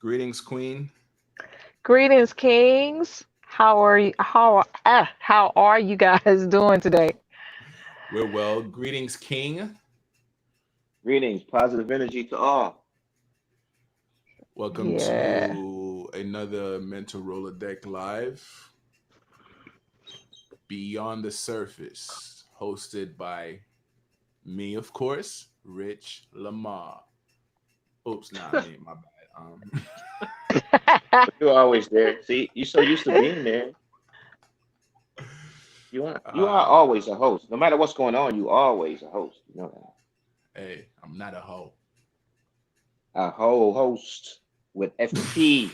Greetings, Queen. Greetings, kings. How are you guys doing today? We're well. Greetings, King. Greetings, positive energy to all. Welcome Yeah. to another Mental Rolodeck Live Beyond the Surface, hosted by me, of course, Rich Lamar. Oops, not me, my bad. But you're always there. See, you're so used to being there. You are uh, always a host. No matter what's going on, you always a host. You know that. hey, I'm not a hoe. A whole host with FT.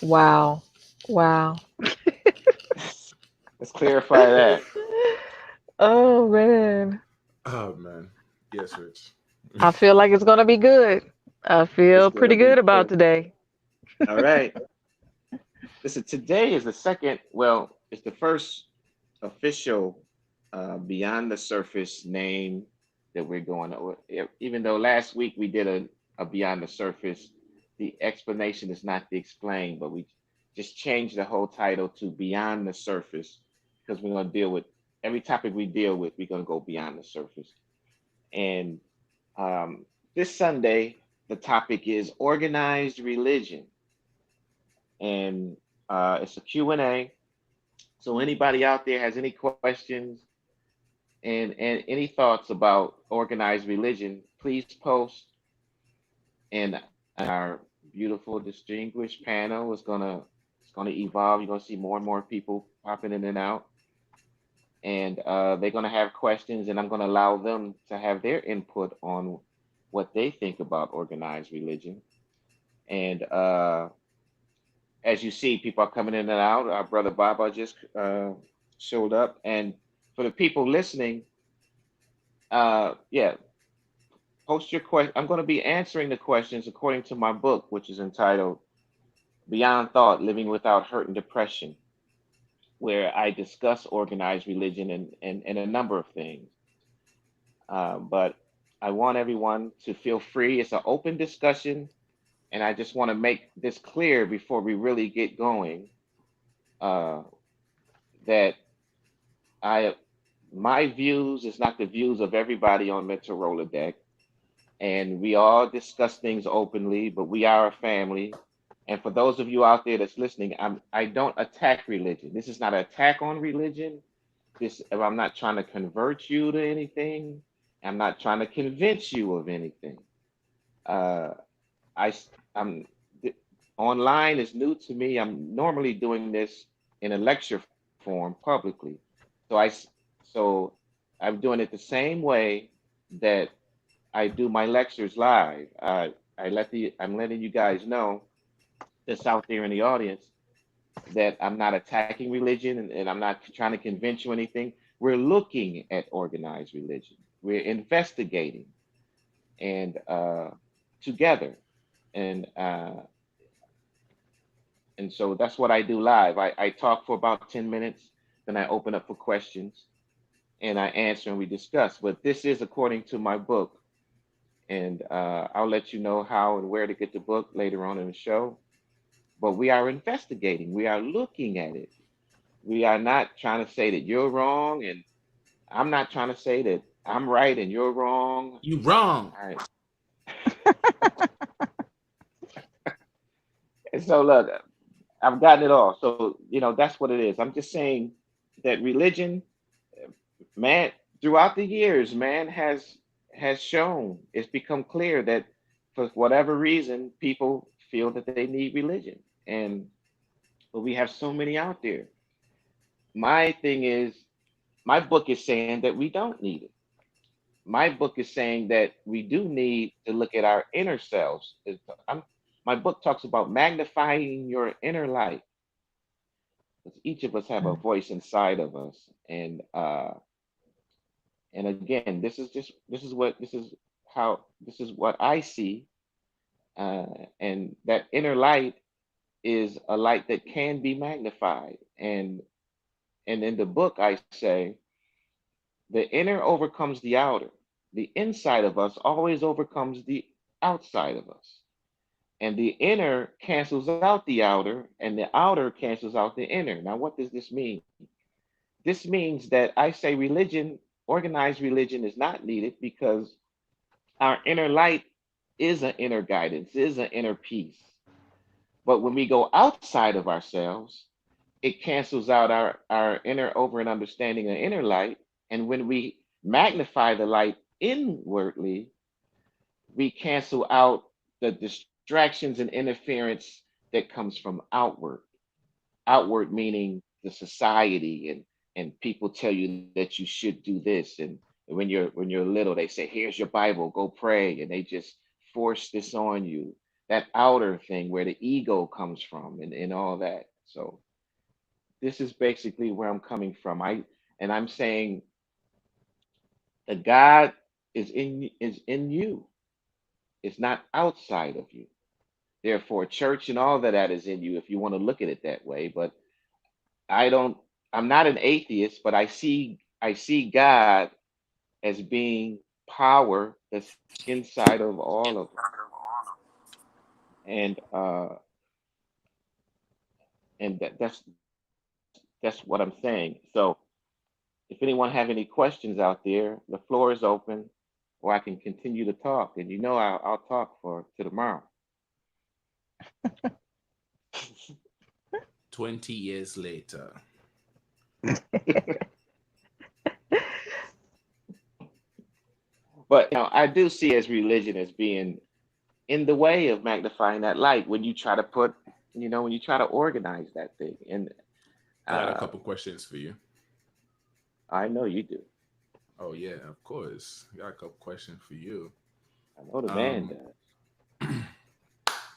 Wow. Wow. Let's clarify that. Oh man. Oh man, yes, Rich. I feel like it's gonna be good. I It's feel gonna pretty be good about good. today. All right. Listen, today is the second. Well, it's the first official Beyond the Surface name that we're going over. Even though last week we did a Beyond the Surface, the explanation is not the explain, but we just changed the whole title to Beyond the Surface because we're going to deal with every topic we deal with, we're going to go beyond the surface. And um, this Sunday, the topic is organized religion. And it's a Q&A. So anybody out there has any questions and any thoughts about organized religion, please post. And our beautiful, distinguished panel is gonna evolve. You're gonna see more and more people popping in and out, and they're gonna have questions, and I'm gonna allow them to have their input on what they think about organized religion. And as you see, people are coming in and out. Our brother Baba just showed up, and for the people listening, yeah, post your question. I'm going to be answering the questions according to my book, which is entitled Beyond Thought: Living Without Hurt and Depression, where I discuss organized religion and a number of things. But I want everyone to feel free. It's an open discussion, and I just want to make this clear before we really get going uh, that I my views is not the views of everybody on Mental Rolodeck, and we all discuss things openly, but we are a family. And for those of you out there that's listening, I don't attack religion. This is not an attack on religion. I'm not trying to convert you to anything. I'm not trying to convince you of anything. Uh, I I'm online is new to me. I'm normally doing this in a lecture form publicly. So so I'm doing it the same way that I do my lectures live. I'm letting you guys know that's out there in the audience that I'm not attacking religion and I'm not trying to convince you anything. We're looking at organized religion. We're investigating and together and and so that's what I do live. I talk for about 10 minutes, then I open up for questions and I answer and we discuss. But this is according to my book, and I'll let you know how and where to get the book later on in the show. But we are investigating, we are looking at it. We are not trying to say that you're wrong, and I'm not trying to say that I'm right and you're wrong. You wrong. All right. And so, look, I've gotten it all. So, that's what it is. I'm just saying that religion, man, throughout the years, man has shown it's become clear that for whatever reason, people feel that they need religion. And but we have so many out there. My thing is, my book is saying that we don't need it. My book is saying that we do need to look at our inner selves. My book talks about magnifying your inner light, because each of us have a voice inside of us, and again, this is what I see, and that inner light is a light that can be magnified, and in the book I say the inner overcomes the outer. The inside of us always overcomes the outside of us. and the inner cancels out the outer, and the outer cancels out the inner. Now, what does this mean? This means that I say religion, organized religion, is not needed because our inner light is an inner guidance, is an inner peace. But when we go outside of ourselves, it cancels out our inner over and understanding of inner light. And when we magnify the light inwardly, we cancel out the distractions and interference that comes from outward. Outward meaning the society, and people tell you that you should do this. And when you're little, they say, here's your Bible, go pray. And they just force this on you. That outer thing where the ego comes from, and all that. So this is basically where I'm coming from. I'm saying the God is in you. It's not outside of you. Therefore, church and all that is in you, if you want to look at it that way. But I don't. I'm not an atheist, but I see God as being power that's inside of all of us, and that's what I'm saying. So, if anyone have any questions out there, the floor is open, or I can continue to talk. And I'll talk for to tomorrow. 20 years later. But I do see as religion as being in the way of magnifying that light when you try to when you try to organize that thing. And I got a uh, couple questions for you. I know you do. Oh yeah, of course. I got a couple questions for you. I know the man Um, does.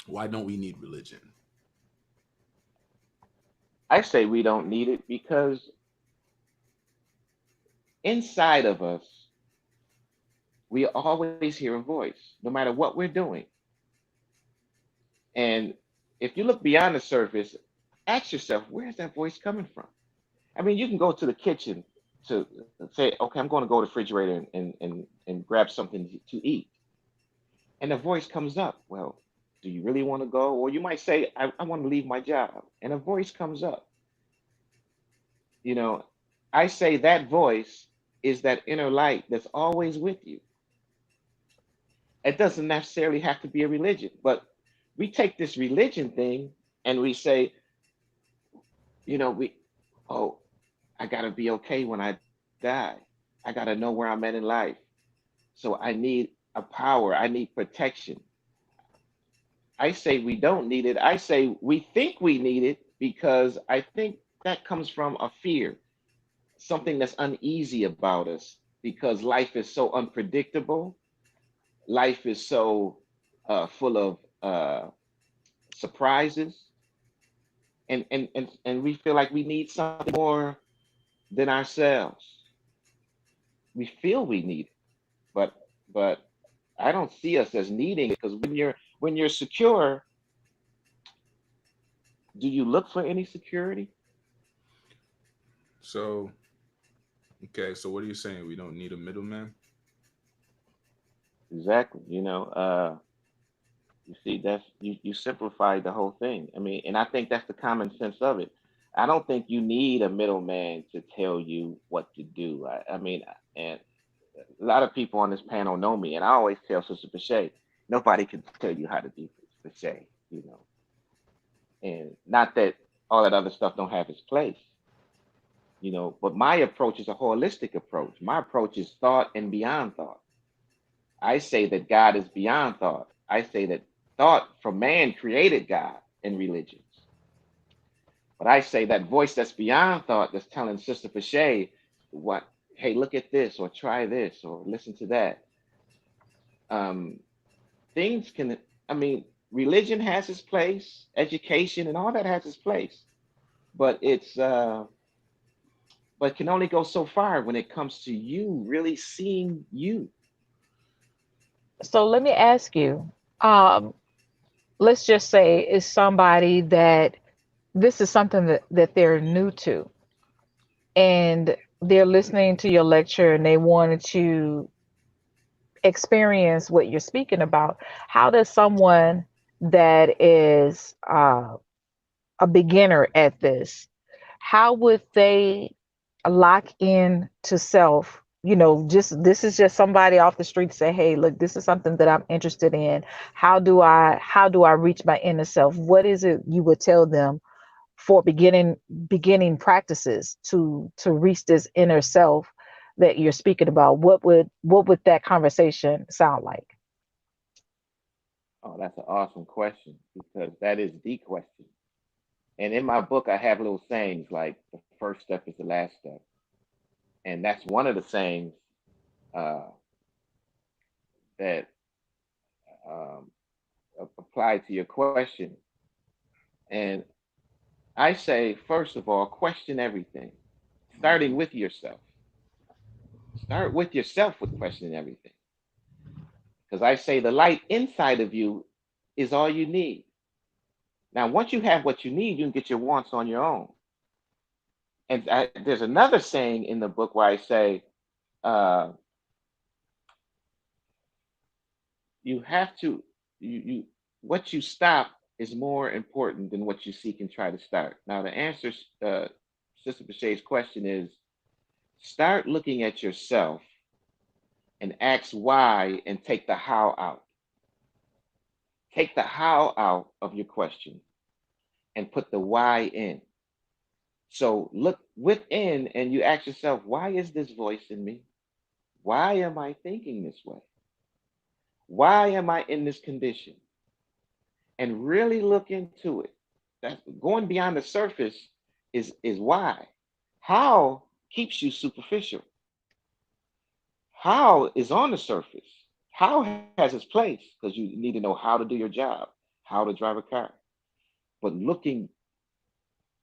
why don't we need religion? I say we don't need it because inside of us, we always hear a voice, no matter what we're doing. And if you look beyond the surface, ask yourself, where's that voice coming from? I mean, you can go to the kitchen to say, okay, I'm going to go to the refrigerator and grab something to eat. And the voice comes up, well, do you really want to go? Or you might say, I want to leave my job. And a voice comes up. You know, I say that voice is that inner light that's always with you. It doesn't necessarily have to be a religion, but we take this religion thing and we say, we, oh, I got to be okay when I die. I got to know where I'm at in life. So I need a power, I need protection. I say we don't need it. I say we think we need it because I think that comes from a fear, something that's uneasy about us because life is so unpredictable. Life is so full of surprises, and we feel like we need something more than ourselves. We feel we need it, but I don't see us as needing it because when you're secure, do you look for any security? So, okay, so what are you saying? We don't need a middleman? Exactly. You see, you simplified the whole thing. I mean, and I think that's the common sense of it. I don't think you need a middleman to tell you what to do. I mean, and a lot of people on this panel know me, and I always tell Sister Pache, nobody can tell you how to do Pache. And not that all that other stuff don't have its place. But my approach is a holistic approach. My approach is thought and beyond thought. I say that God is beyond thought. I say that thought from man created God in religions. But I say that voice that's beyond thought that's telling Sister Pache what, hey, look at this, or try this, or listen to that. Um, things can, I mean, religion has its place, education and all that has its place, but but can only go so far when it comes to you really seeing you. So let me ask you, um, let's just say it's somebody that this is something that they're new to, and they're listening to your lecture and they wanted to experience what you're speaking about. How does someone that is a beginner at this, how would they lock in to self? You know, just this is just somebody off the street say, "Hey, look, this is something that I'm interested in. How do I reach my inner self?" What is it you would tell them for beginning practices to reach this inner self that you're speaking about? What would that conversation sound like? Oh, that's an awesome question because that is the question. And in my book, I have little sayings like the first step is the last step. And that's one of the sayings uh, that um, apply to your question. And I say, first of all, question everything, starting with yourself. Start with yourself with questioning everything. Because I say the light inside of you is all you need. Now, once you have what you need, you can get your wants on your own. And there's another saying in the book where I say, uh, you have to, you what you stop is more important than what you seek and try to start. Now, the answer, Sister Bashay's question is start looking at yourself and ask why and take the how out. Take the how out of your question and put the why in. So look within and you ask yourself, why is this voice in me? Why am I thinking this way? Why am I in this condition? And really look into it. That's going beyond the surface is why. How keeps you superficial. How is on the surface. How has its place because you need to know how to do your job, how to drive a car. But looking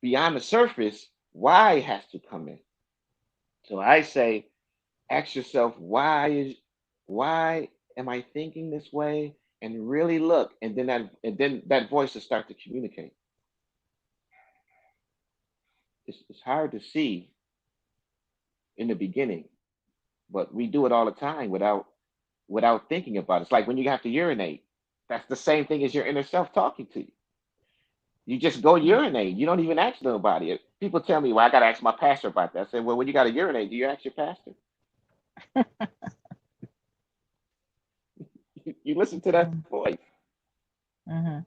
beyond the surface, why has to come in. So I say, ask yourself, why am I thinking this way? And really look, and then that voice will start to communicate. It's hard to see in the beginning, but we do it all the time without thinking about it. It's like when you have to urinate. That's the same thing as your inner self talking to you. You just go urinate. You don't even ask nobody. People tell me, well, I got to ask my pastor about that. I said, well, when you got to urinate, do you ask your pastor? You listen to that Mm-hmm. voice. Mm-hmm.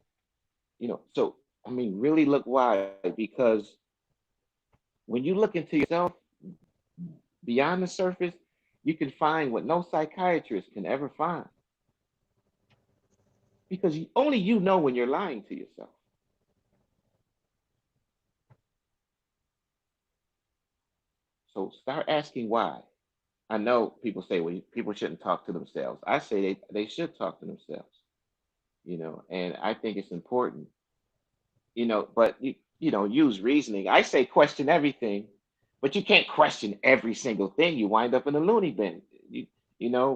So I mean, really look why because when you look into yourself beyond the surface, you can find what no psychiatrist can ever find because only you know when you're lying to yourself. So start asking why. I know people say, well, people shouldn't talk to themselves. I say they should talk to themselves, and I think it's important, but you don't use reasoning. I say question everything, but you can't question every single thing. You wind up in a loony bin, you,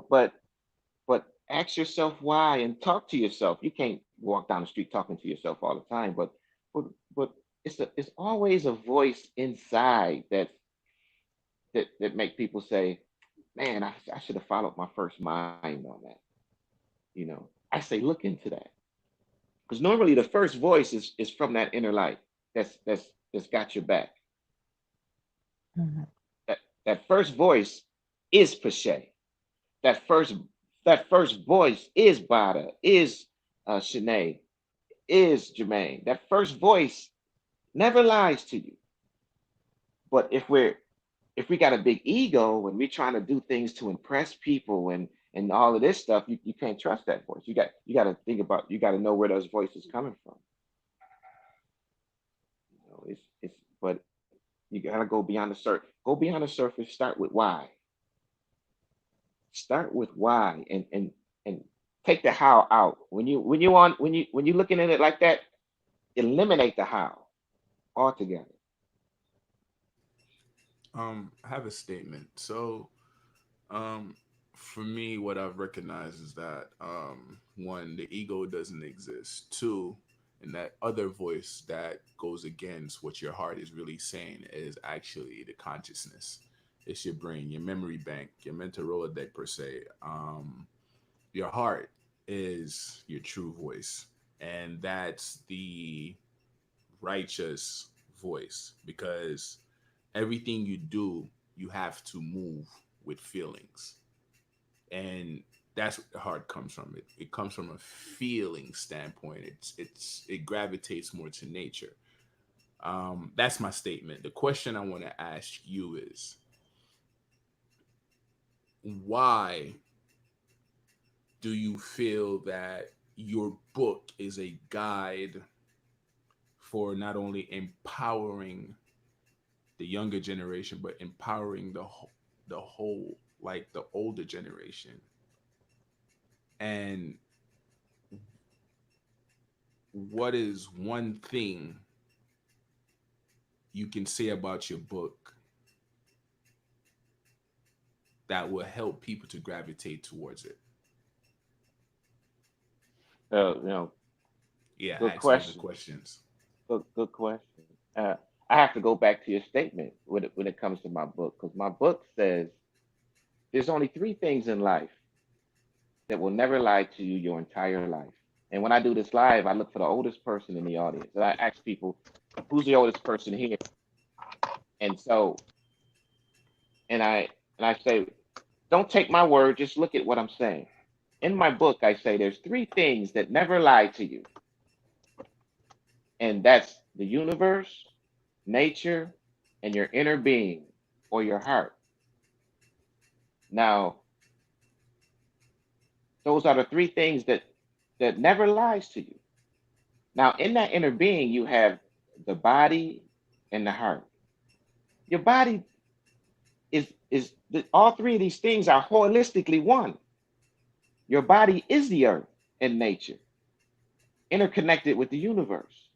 but ask yourself why and talk to yourself. You can't walk down the street talking to yourself all the time, but, but it's always a voice inside that make people say, man, I should have followed my first mind on that. I say look into that because normally the first voice is from that inner light that's got your back. Mm-hmm. That first voice is Pache. That first that first voice is Bada, is Shanae, is Jermaine. That first voice never lies to you. But if we got a big ego and we're trying to do things to impress people and all of this stuff, you can't trust that voice. You got to think about, you got to know where those voices coming from. But you got to go beyond the surface. Go beyond the surface. Start with why. Start with why, and take the how out. When you looking at it like that, eliminate the how altogether. I have a statement. So, um, for me, what I've recognized is that one, the ego doesn't exist. Two, and that other voice that goes against what your heart is really saying is actually the consciousness. It's your brain, your memory bank, your mental Rolodeck per se. Your heart is your true voice. and that's the righteous voice, because everything you do, you have to move with feelings. And that's what the heart comes from. It comes from a feeling standpoint. It gravitates more to nature. That's my statement. The question I want to ask you is, why do you feel that your book is a guide for not only empowering the younger generation, but empowering the whole, like the older generation? And what is one thing you can say about your book that will help people to gravitate towards it? You know, Yeah, good ask me the question. questions. Good question. I have to go back to your statement when it comes to my book, because my book says there's only three things in life that will never lie to you your entire life. And when I do this live, I look for the oldest person in the audience, and I ask people, "Who's the oldest person here?" And so, and I say, "Don't take my word; just look at what I'm saying." In my book, I say there's three things that never lie to you, and that's the universe, nature, and your inner being or your heart. Now, those are the three things that never lies to you. Now, in that inner being, you have the body and the heart. Your body all three of these things are holistically one. Your body is the earth and nature, interconnected with the universe.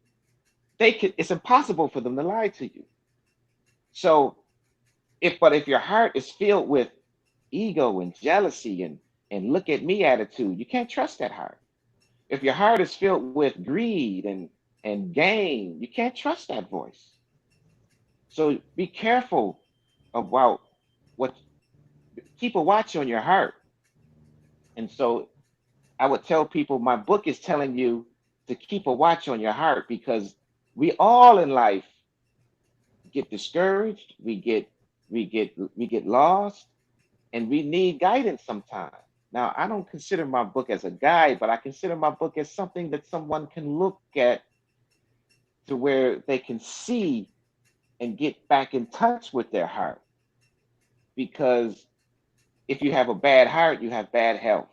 It's impossible for them to lie to you. So, if your heart is filled with ego and jealousy and look at me attitude, you can't trust that heart. If your heart is filled with greed and gain, you can't trust that voice. So be careful about what keep a watch on your heart. And so I would tell people my book is telling you to keep a watch on your heart, because we all in life get discouraged, we get lost, and we need guidance sometimes. Now, I don't consider my book as a guide, but I consider my book as something that someone can look at to where they can see and get back in touch with their heart. Because if you have a bad heart, you have bad health.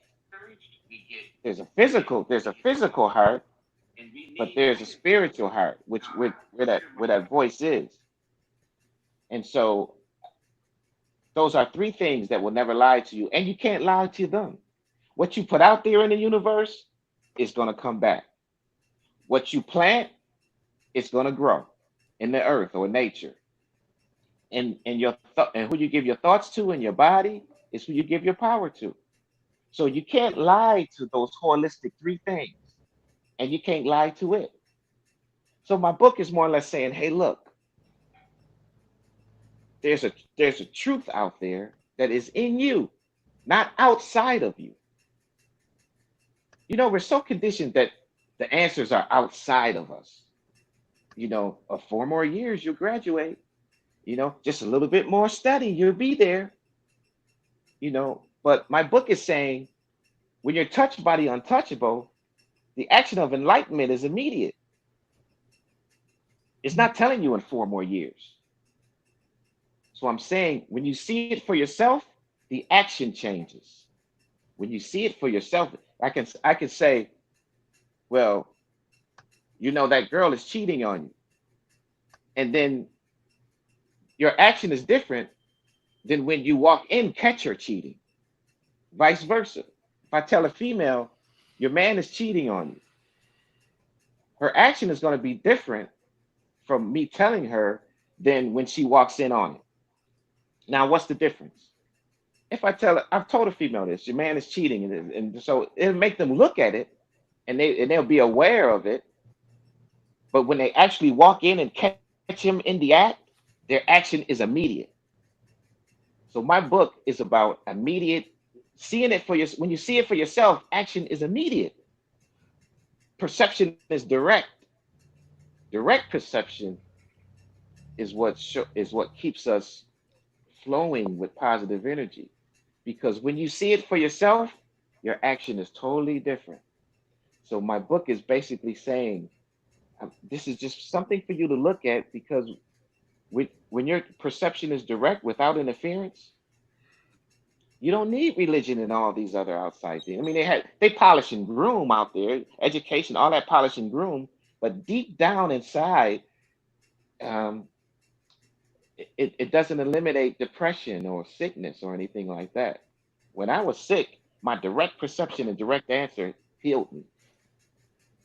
There's a physical heart, but there's a spiritual heart, which where that voice is. And so those are three things that will never lie to you, and you can't lie to them. What you put out there in the universe is going to come back. What you plant is going to grow in the earth or nature. And who you give your thoughts to in your body is who you give your power to. So you can't lie to those holistic three things, and you can't lie to it. So my book is more or less saying, hey, look, there's a truth out there that is in you, not outside of you. We're so conditioned that the answers are outside of us. 4 more years, you'll graduate. Just a little bit more study, you'll be there. But my book is saying, when you're touched by the untouchable, the action of enlightenment is immediate. It's not telling you in 4 more years. So I'm saying, when you see it for yourself, the action changes. When you see it for yourself, I can say, well, that girl is cheating on you. And then your action is different than when you walk in, catch her cheating. Vice versa. If I tell a female, your man is cheating on you, her action is going to be different from me telling her than when she walks in on it. Now, what's the difference? If I've told a female this, your man is cheating, and so it'll make them look at it, and they'll be aware of it. But when they actually walk in and catch him in the act, their action is immediate. So my book is about immediate seeing it for your. When you see it for yourself, action is immediate. perception is direct. Direct perception is what keeps us flowing with positive energy. Because when you see it for yourself, your action is totally different. So my book is basically saying, this is just something for you to look at, because when your perception is direct without interference, you don't need religion and all these other outside things. I mean, they polish and groom out there, education, all that polish and groom, but deep down inside, um, it doesn't eliminate depression or sickness or anything like that. When I was sick, my direct perception and direct answer healed me.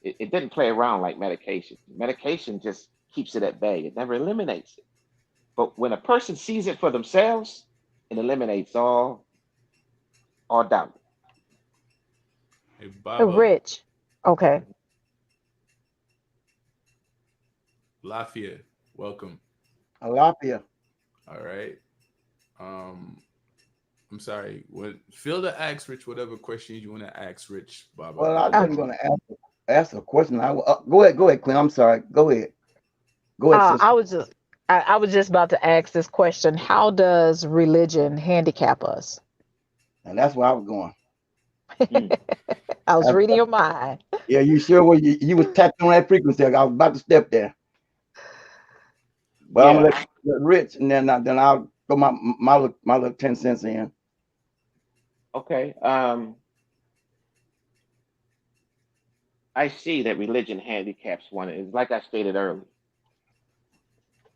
It didn't play around like medication. Medication just keeps it at bay. It never eliminates it. But when a person sees it for themselves, it eliminates all doubt. Hey, Baba, Rich. Okay. Lafayette, welcome. Alapia. All right. I'm sorry. Feel to ask Rich whatever questions you want to ask Rich, Baba. Well, I Okay. wasn't going to ask a question. Go ahead, Clint. I'm sorry. Go ahead, sister. I was just about to ask this question. How does religion handicap us? And that's where I was going. Hmm. I was That's- reading your mind. yeah, you sure were. You was tapping on that frequency. I was about to step there, but I'm Yeah. gonna let Rich, and then I'll go my little 10 cents in. Okay. I see that religion handicaps one. It's like I stated earlier.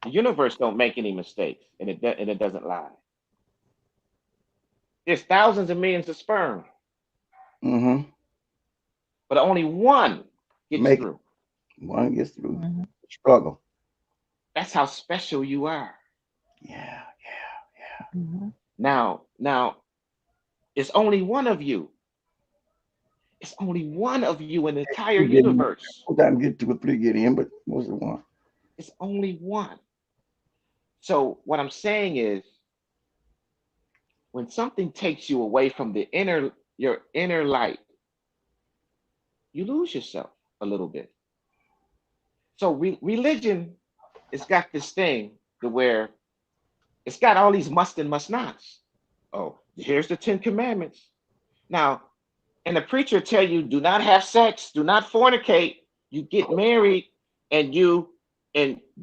The universe don't make any mistakes, and it doesn't lie. There's thousands of millions of sperm, Mm-hmm. but only one gets Make through. one gets through Mhm. struggle. That's how special you are. Yeah. Mhm. Now, it's only one of you. It's only one of you in the entire Two get in. universe. Sometimes get 2 or 3 get in, but most of the one. It's only one. So what I'm saying is, when something takes you away from your inner light, you lose yourself a little bit. So religion has got this thing to where it's got all these must and must nots. Oh, here's the 10 Commandments. Now, and the preacher tell you, do not have sex, do not fornicate, you get married, and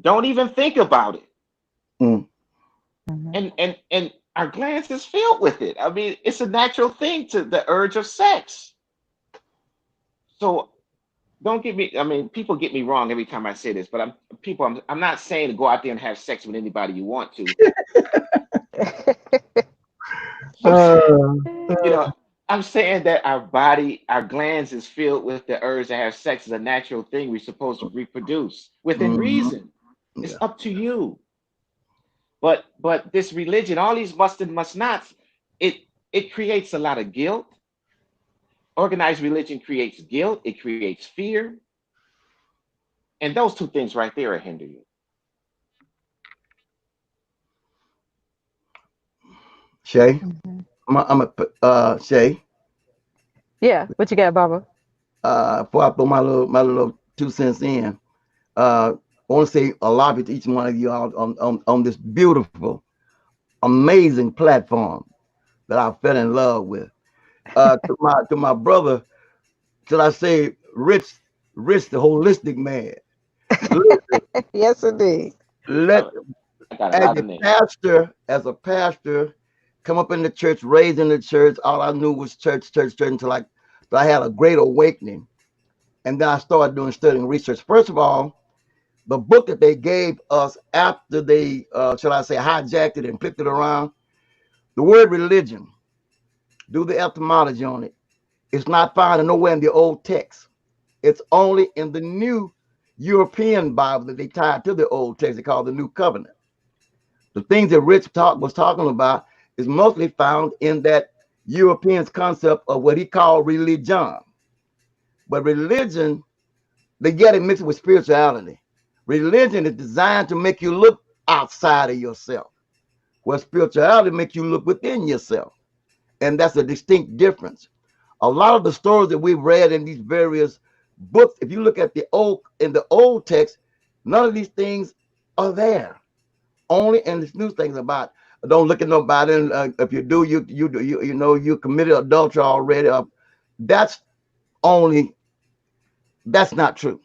don't even think about it. Mm. Mhm. And our glands is filled with it. I mean, it's a natural thing, to the urge of sex. So don't get me, I mean, people get me wrong every time I say this, but I'm not saying to go out there and have sex with anybody you want to. Uh, You know, I'm saying that our glands is filled with the urge to have sex is a natural thing. We're supposed to reproduce within Mhm. reason. It's Yeah. up to you. But this religion, all these must and must nots, it creates a lot of guilt. Organized religion creates guilt, it creates fear. And those two things right there will hinder you. Shay, Mhm. I'm a Shay. Yeah, what you got, Baba? Before I put my little 2 cents in, I want to say a lot to each one of you all on this beautiful, amazing platform that I fell in love with. To my brother, should I say, Rich, the holistic man. Listen, Yes, indeed. let Oh, I got a lot of names. as a pastor, come up in the church, raised in the church. All I knew was church until I had a great awakening. And then I started studying research. First of all, the book that they gave us after they, shall I say, hijacked it and flipped it around, the word religion, do the etymology on it. It's not found nowhere in the old text. It's only in the new European Bible that they tied to the old text. They call the New Covenant. The things that Rich was talking about is mostly found in that European's concept of what he called religion. But religion, they get it mixed with spirituality. Religion is designed to make you look outside of yourself, where spirituality makes you look within yourself. And that's a distinct difference. A lot of the stories that we've read in these various books, if you look at the old text, none of these things are there. Only in this new things about don't look at nobody. And if you do, you know you committed adultery already. That's only that's not true.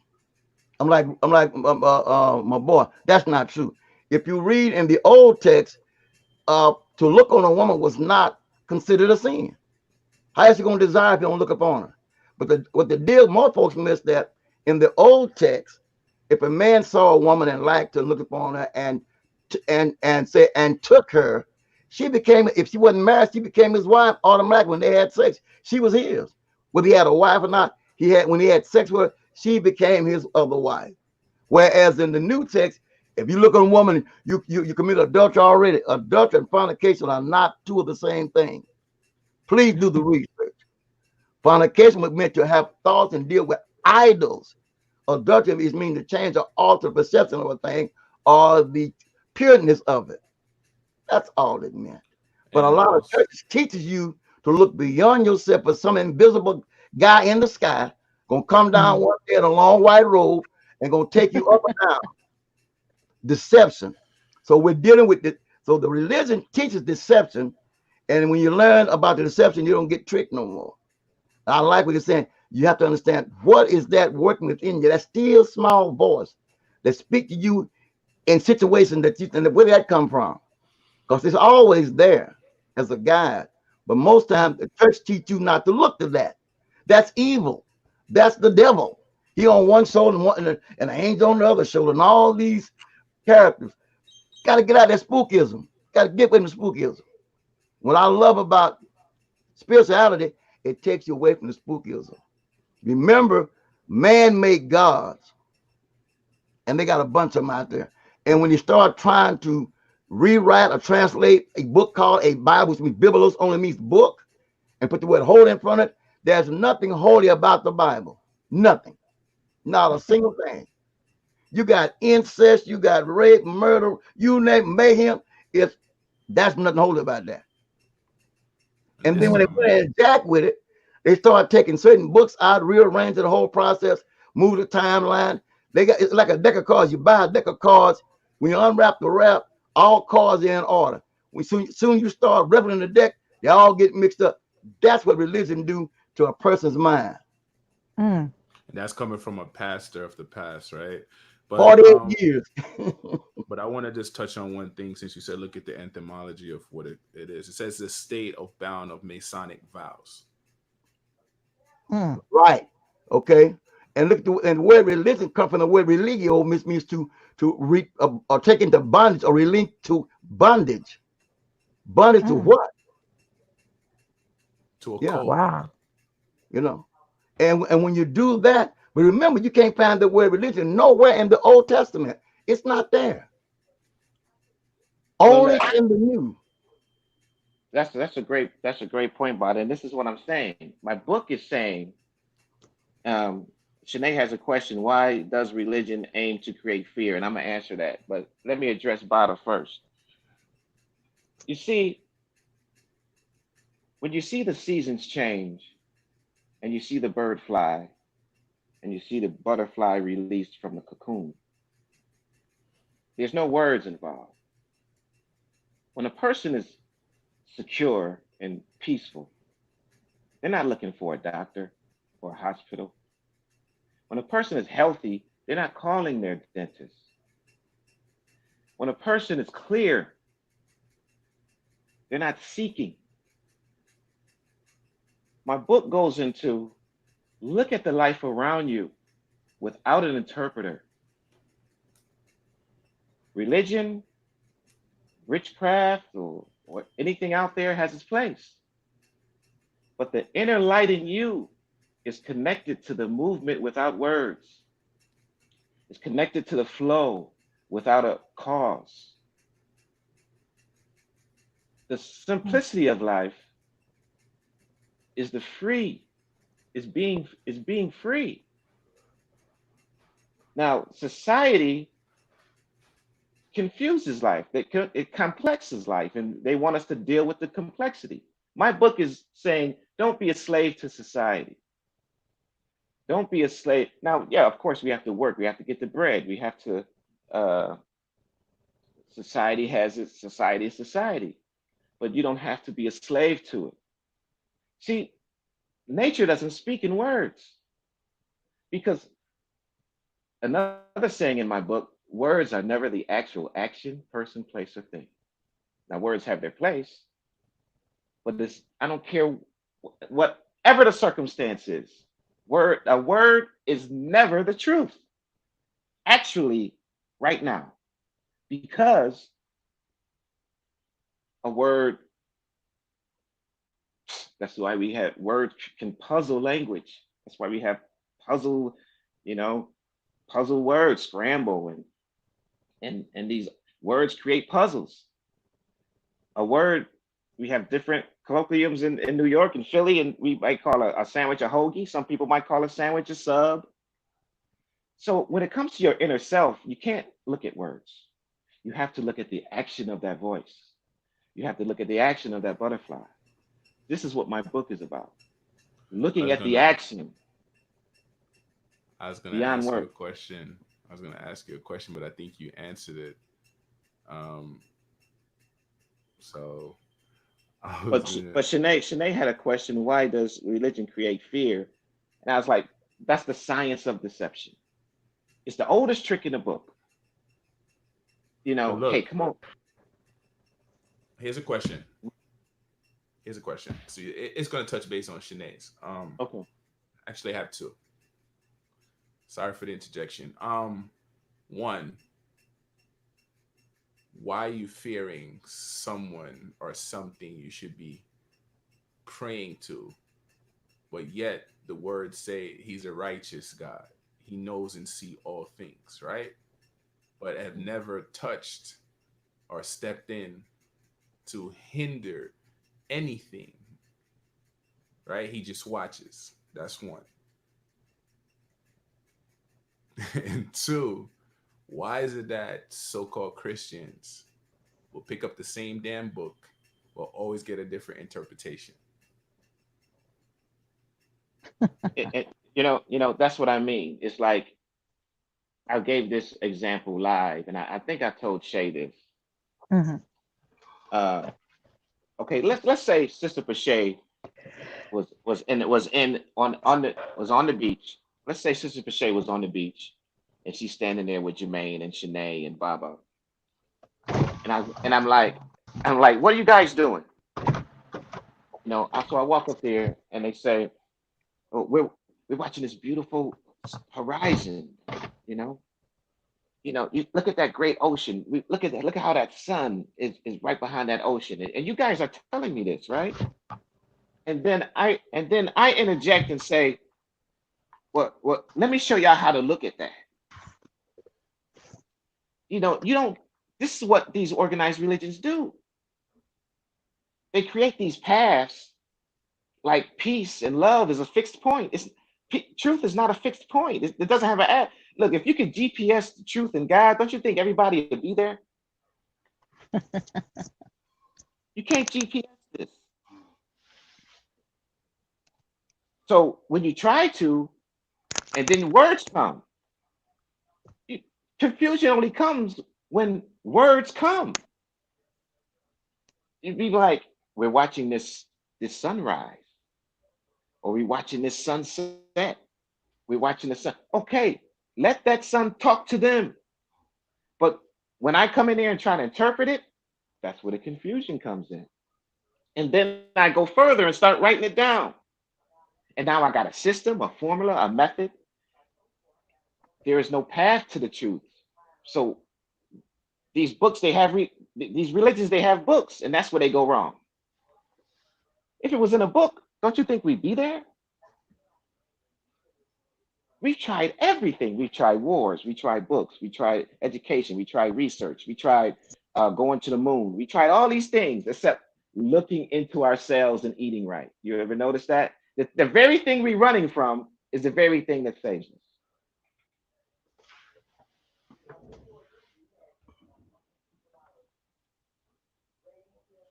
I'm like my boy. That's not true. If you read in the old text, to look on a woman was not considered a sin. How is he going to desire if you don't look upon her? But what the deal, most folks miss that in the old text, if a man saw a woman and liked to look upon her and say and took her, she became, if she wasn't married, she became his wife automatically when they had sex. She was his. Whether he had a wife or not, when he had sex with her, she became his other wife. Whereas in the new text, if you look on a woman, you commit adultery already. Adultery and fornication are not two of the same thing. Please do the research. Fornication was meant to have thoughts and deal with idols. Adultery is mean to change or alter the perception of a thing or the pureness of it. That's all it meant. But a And lot of also, churches teaches you to look beyond yourself for some invisible guy in the sky gonna come down Mm. one day in a long white robe and gonna take you up and down. Deception. So we're dealing with it. So the religion teaches deception, and when you learn about the deception, you don't get tricked no more. I like what you're saying. You have to understand what is that working within you. That still small voice that speak to you in situations that you and where did that come from? Because it's always there as a guide. But most times the church teach you not to look to that. That's evil. That's the devil. He on one shoulder and an angel on the other shoulder, and all these characters. Got to get out of that spookism. Got to get away from spookism. What I love about spirituality, it takes you away from the spookism. Remember, man-made gods, and they got a bunch of them out there. And when you start trying to rewrite or translate a book called a Bible, which means Biblos only means book, and put the word holy in front of it, there's nothing holy about the Bible. Nothing. Not a single thing. You got incest, you got rape, murder, you name mayhem. It's that's nothing holy about that. and And then this when they put in jack with it, they start taking certain books out, rearranging the whole process, move the timeline. They got it's like a deck of cards. You buy a deck of cards. When you unwrap the wrap, all cards are in order. When soon you start reveling the deck, they all get mixed up. That's what religion do to a person's mind. Mm. and that's coming from a pastor of the past, right? But 48 years. but I want to just touch on one thing since you said look at the etymology of what it is. It says the state of bound of Masonic vows. Mm. Right. Okay. And look, and the word religion comes from the word religio, which means or take into bondage or relink to bondage. Bondage to Mm. what? To a Yeah. code. Wow. You know. And when you do that, but remember, you can't find the word religion nowhere in the Old Testament. It's not there. Well, Only in the New. that's a great point, Bada. And this is what I'm saying. My book is saying, um, Shanae has a question. Why does religion aim to create fear? And I'm gonna answer that. But let me address Bada first. You see, when you see the seasons change, and you see the bird fly, and you see the butterfly released from the cocoon, there's no words involved. When a person is secure and peaceful, they're not looking for a doctor or a hospital. When a person is healthy, they're not calling their dentist. When a person is clear, they're not seeking. My book goes into look at the life around you without an interpreter. Religion, witchcraft, or anything out there has its place. But the inner light in you is connected to the movement without words. It's connected to the flow without a cause. The Mm. simplicity of life is the free, is being free. Now, society confuses life. It complexes life, and they want us to deal with the complexity. My book is saying, don't be a slave to society. Don't be a slave. Now, yeah, of course we have to work. We have to get the bread. We have to. Uh, Society has its society, but you don't have to be a slave to it. See, nature doesn't speak in words because another saying in my book: words are never the actual action, person, place, or thing. Now, words have their place, but this I don't care whatever the circumstance is. A word is never the truth. Actually, right now, because a word that's why we have words can puzzle language. That's why we have puzzle, you know, puzzle words, scramble, and these words create puzzles. A word, we have different colloquiums in New York and Philly, and we might call a sandwich a hoagie. Some people might call a sandwich a sub. So when it comes to your inner self, you can't look at words. You have to look at the action of that voice. You have to look at the action of that butterfly. This is what my book is about. I Looking was at the gonna action I was gonna beyond ask you a word. question. I was gonna ask you a question, but I think you answered it. Um, so I was gonna. But Shanae had a question. Why does religion create fear? And I was like, that's the science of deception. It's the oldest trick in the book. But Hey, look, come on. here's a question. Here's a question. So it's gonna touch base on Shanae's. Okay. Actually, I have two. Sorry for the interjection. One, why are you fearing someone or something you should be praying to, but yet the words say he's a righteous God. He knows and see all things, right? But have never touched or stepped in to hinder anything, right? He just watches. That's one. And two, why is it that so-called Christians will pick up the same damn book, will always get a different interpretation? That's what I mean. It's like I gave this example live, and I think I told Shay this. Hmm. Uh, okay, let's say Sister Pache was on the beach. Let's say Sister Pache was on the beach, and she's standing there with Jermaine and Shanae and Baba, and I'm like, what are you guys doing? So I walk up there, and they say, oh, we're watching this beautiful horizon. You know, you look at that great ocean. Look at that. Look at how that sun is right behind that ocean, and you guys are telling me this, right? And then I interject and say, well, let me show y'all how to look at that. You don't. This is what these organized religions do. They create these paths like peace and love is a fixed point. Truth is not a fixed point. It doesn't have an ad. Look, if you could GPS the truth and God, don't you think everybody would be there? You can't GPS this. So when you try to, and then words come, you, confusion only comes when words come. You'd be like, we're watching this sunrise, or we're watching this sunset. We're watching the sun. Okay, let that sun talk to them. But when I come in there and try to interpret it, that's where the confusion comes in. And then I go further and start writing it down. And now I got a system, a formula, a method. There is no path to the truth. So these books, these religions, they have books, and that's where they go wrong. If it was in a book, don't you think we'd be there? We've tried everything. We've tried wars. We tried books. We tried education. We tried research. We tried going to the moon. We tried all these things except looking into ourselves and eating right. You ever notice that? The very thing we're running from is the very thing that saves us.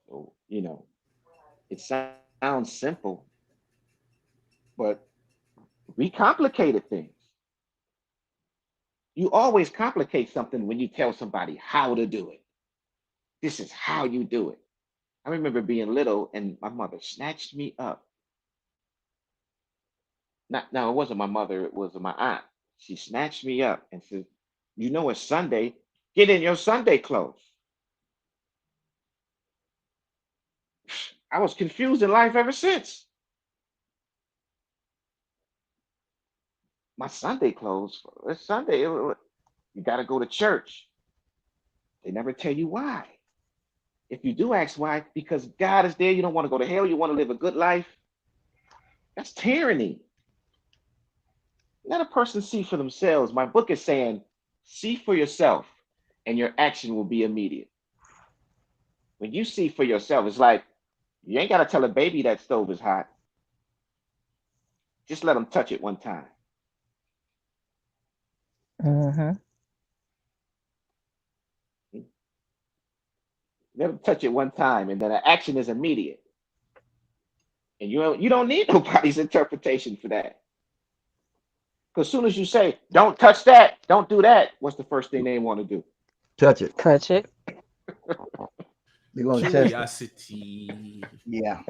So, it sounds simple, but We complicated things. You always complicate something when you tell somebody how to do it. This is how you do it. I remember being little and my mother snatched me up. Not now, it wasn't my mother, it was my aunt. She snatched me up and said, "You know it's Sunday. Get in your Sunday clothes." I was confused in life ever since. My Sunday clothes, it's Sunday. You got to go to church. They never tell you why. If you do ask why, because God is there, you don't want to go to hell, you want to live a good life. That's tyranny. Let a person see for themselves. My book is saying, see for yourself, and your action will be immediate. When you see for yourself, it's like you ain't got to tell a baby that stove is hot. Just let them touch it one time. Mm-hmm. Let them touch it one time, and then the action is immediate. And you don't need nobody's interpretation for that. Because as soon as you say, "Don't touch that, don't do that," what's the first thing they want to do? Touch it. Touch it. They're gonna test it. Curiosity Yeah.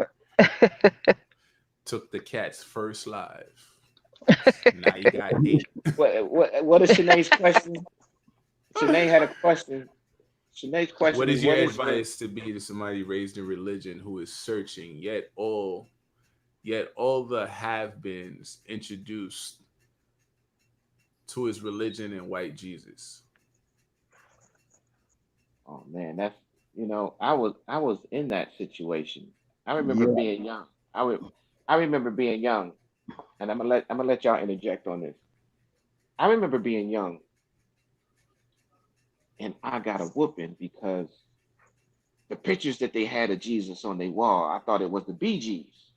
took the cat's first live. Now you got 8. What is Shanae's question? Shanae had a question. Shanae's question What is, is your what is advice to be to somebody raised in religion who is searching, yet all the have-beens introduced to his religion and white Jesus? oh man, that's I was in that situation. I remember Yeah. being young. I remember being young, and I'm gonna let y'all interject on this. I remember being young, and I got a whooping because the pictures that they had of Jesus on their wall, I thought it was the Bee Gees.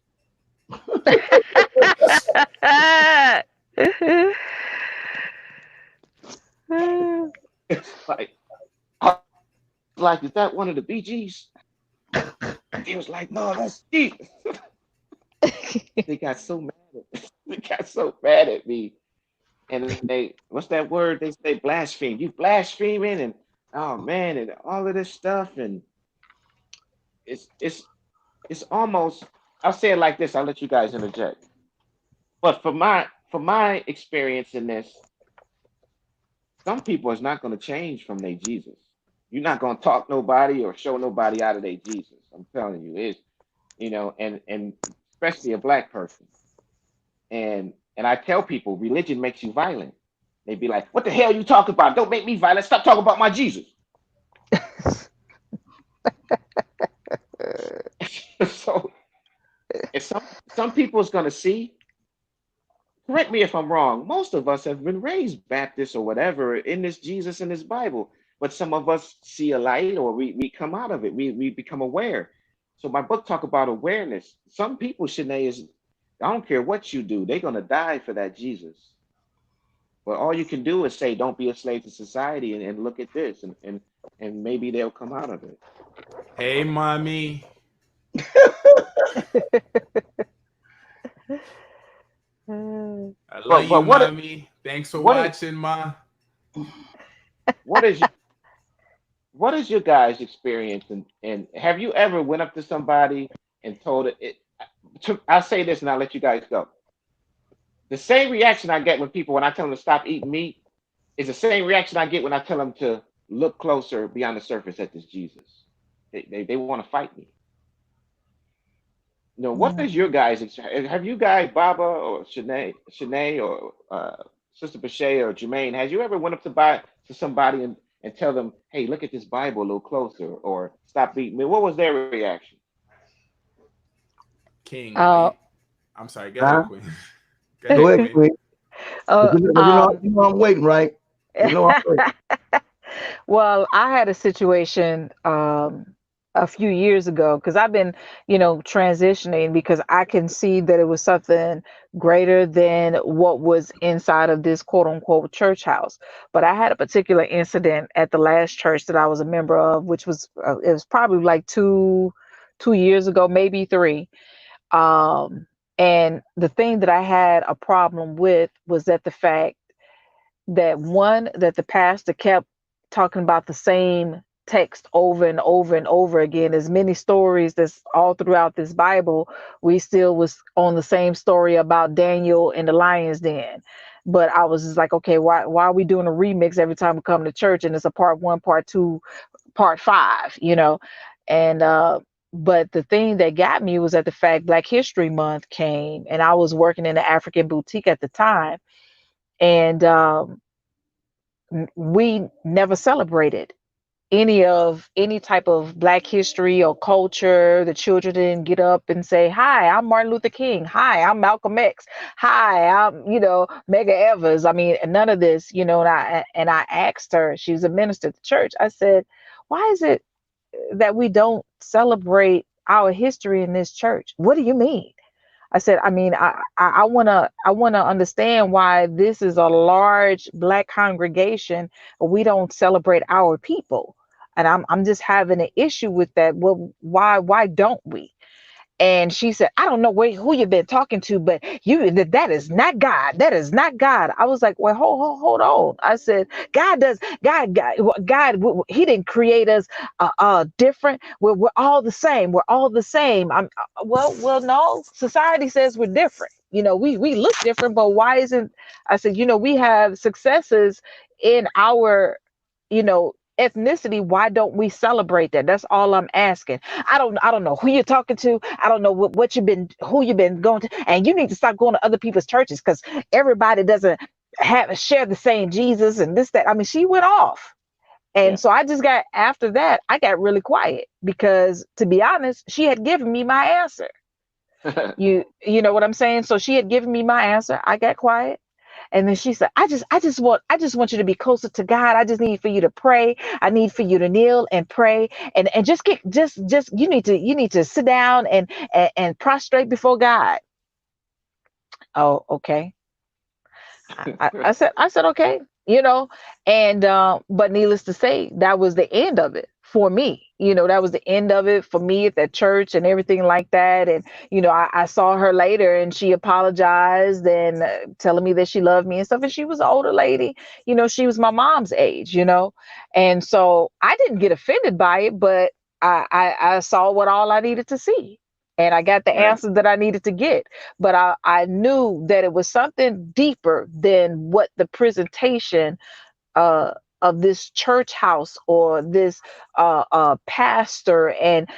It's I was like, is that one of the Bee Gees? They was like, no, that's Jesus. They got so mad they got so mad at me. And what's that word? They say blaspheme. You blaspheming and oh man, and all of this stuff. And it's it's it's almost, I'll say it like this, I'll let you guys interject. But for my experience in this, some people is not going to change from their Jesus. You're not going to talk nobody or show nobody out of their Jesus. I'm telling you, it's and especially a black person. And I tell people, religion makes you violent. They be like, "What the hell you talking about? Don't make me violent. Stop talking about my Jesus." So, if some people is gonna see. Correct me if I'm wrong. Most of us have been raised Baptist or whatever in this Jesus and this Bible, but some of us see a light or we come out of it. We become aware. So my book talk about awareness. Some people, Shanae, is I don't care what you do, they're gonna die for that Jesus. But all you can do is say, "Don't be a slave to society," and look at this, and maybe they'll come out of it. Hey, mommy. I love you, But mommy. Thanks for what is watching, ma. what is what is your guys' experience, and have you ever went up to somebody and told it? I'll say this and I'll let you guys go. The same reaction I get when I tell them to stop eating meat is the same reaction I get when I tell them to look closer beyond the surface at this Jesus. They want to fight me. What is your guys' have you guys, Baba or Shanae or Sister Bechet or Jermaine, has you ever went up to somebody and tell them, "Hey, look at this Bible a little closer," or "Stop eating me"? What was their reaction? King, uh, I'm sorry. Go ahead, Huh? Queen. Go Go ahead, ahead, Queen. Queen. But uh, um, you know I'm waiting, right? You know I'm waiting. well, I had a situation a few years ago because I've been, transitioning because I can see that it was something greater than what was inside of this quote unquote church house. But I had a particular incident at the last church that I was a member of, which was it was probably like 2 years ago, maybe 3. Um, And the thing that I had a problem with was that the fact that one, that the pastor kept talking about the same text over and over and over again. As many stories that's all throughout this Bible, we still was on the same story about Daniel and the lion's den. But I was just like, okay, why are we doing a remix every time we come to church, and it's a part one, part two, part five, you know? And but the thing that got me was that the fact Black History Month came, and I was working in the African boutique at the time, and we never celebrated any type of Black history or culture. The children didn't get up and say, "Hi, I'm Martin Luther King. Hi, I'm Malcolm X. Hi, I'm Mega Evers." I mean, none of this, And I asked her. She was a minister at the church. I said, "Why is it that we don't celebrate our history in this church? What do you mean?" I said, I mean, I wanna understand why this is a large Black congregation, but we don't celebrate our people. And I'm just having an issue with that. Well, why don't we? And she said, "I don't know who you've been talking to, but that is not God. That is not God." I was like, "Well, hold on." I said, God, He didn't create us different. We're all the same. We're all the same. Well, no. Society says we're different. We look different, but why isn't? I said, we have successes in our, ethnicity. Why don't we celebrate that? That's all I'm asking. I don't know who you're talking to. I don't know who you've been going to, and you need to stop going to other people's churches, because everybody doesn't share the same Jesus and this, that. I mean, she went off. And Yeah. so after that, I got really quiet, because, to be honest, she had given me my answer. You know what I'm saying? So she had given me my answer. I got quiet. And then she said, I just want you to be closer to God. I just need for you to pray. I need for you to kneel and pray, and just you need to sit down and prostrate before God. Oh, okay. I said okay, and but needless to say, that was the end of it for me. That was the end of it for me at that church and everything like that. And I saw her later, and she apologized, and telling me that she loved me and stuff. And she was an older lady. She was my mom's age. And so I didn't get offended by it, but I saw what all I needed to see. And I got the Right. answers that I needed to get. But I knew that it was something deeper than what the presentation uh, of this church house, or this pastor, and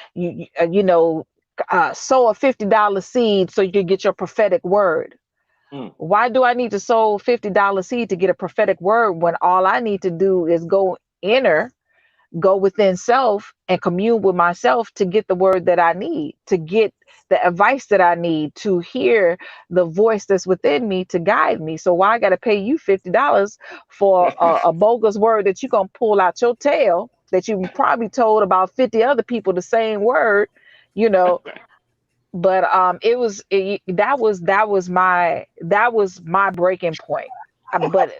sow a $50 seed so you can get your prophetic word. Mm. Why do I need to sow $50 seed to get a prophetic word, when all I need to do is go within self and commune with myself to get the word that I need, to get the advice that I need, to hear the voice that's within me to guide me? So why I got to pay you $50 for a bogus word that you're going to pull out your tail, that you probably told about 50 other people the same word, you know? But that was my breaking point. But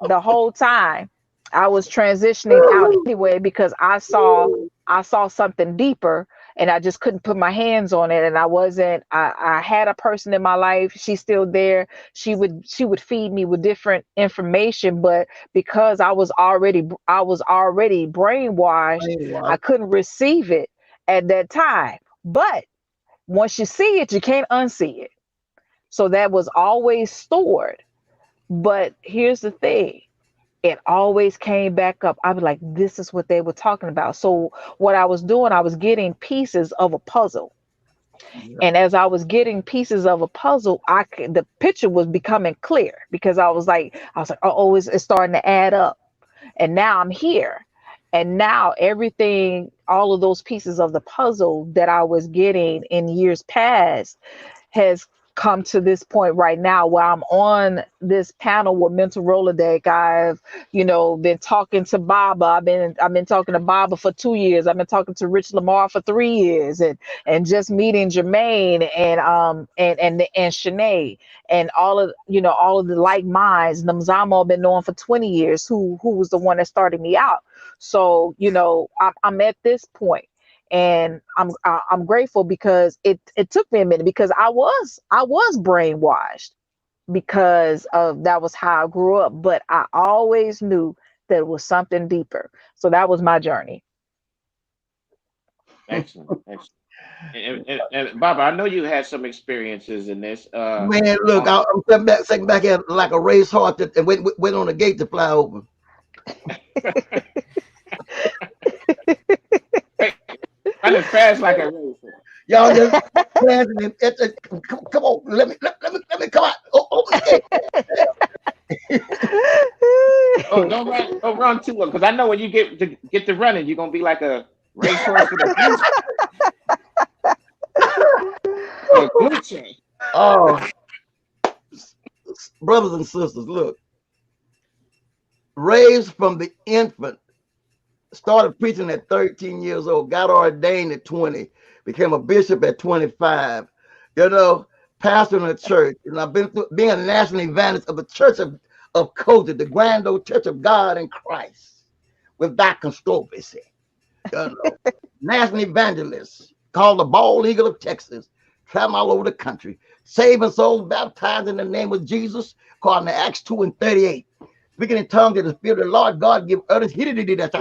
the whole time I was transitioning out anyway, because I saw something deeper, and I just couldn't put my hands on it. And I had a person in my life. She's still there. She would feed me with different information, but because I was already brainwashed, I Brainwashed. couldn't receive it at that time. But once you see it, you can't unsee it. So that was always stored. But here's the thing, it always came back up. I was like, this is what they were talking about. So what I was doing, I was getting pieces of a puzzle. Yeah. And as I was getting pieces of a puzzle, the picture was becoming clear, because I was like, oh, it's starting to add up. And now I'm here. And now everything, all of those pieces of the puzzle that I was getting in years past, has come to this point right now, where I'm on this panel with MEN-talRollaDeK. I've, been talking to Baba. I've been talking to Baba for 2 years. I've been talking to Rich Lamar for 3 years, and just meeting Jermaine and Shanae, and all of the like minds. Namzamo I've been knowing for 20 years, who was the one that started me out. So I'm at this point. And I'm grateful because it took me a minute, because I was brainwashed because of that was how I grew up, but I always knew that it was something deeper. So that was my journey. Excellent, excellent. And Baba, I know you had some experiences in this. Man, look, Um, I'm sitting back here like a race horse and wait on the gate to fly open. running fast like a racer. Y'all just come on, let me come out. Open the gate. Oh, don't run too long, because I know when you get to running, you're gonna be like a racehorse with a glitch. Oh, brothers and sisters, look, raised from the infant, started preaching at 13 years old, got ordained at 20, became a bishop at 25, pastor in a church. And I've been through being a national evangelist of the Church of Kojic, the Grand Old Church of God in Christ, with that conspiracy. National evangelist, called the Bald Eagle of Texas, traveling all over the country, saving souls, baptized in the name of Jesus, according to Acts 2 and 38. Speaking in tongues of the Spirit of the Lord God give utterance. He did that.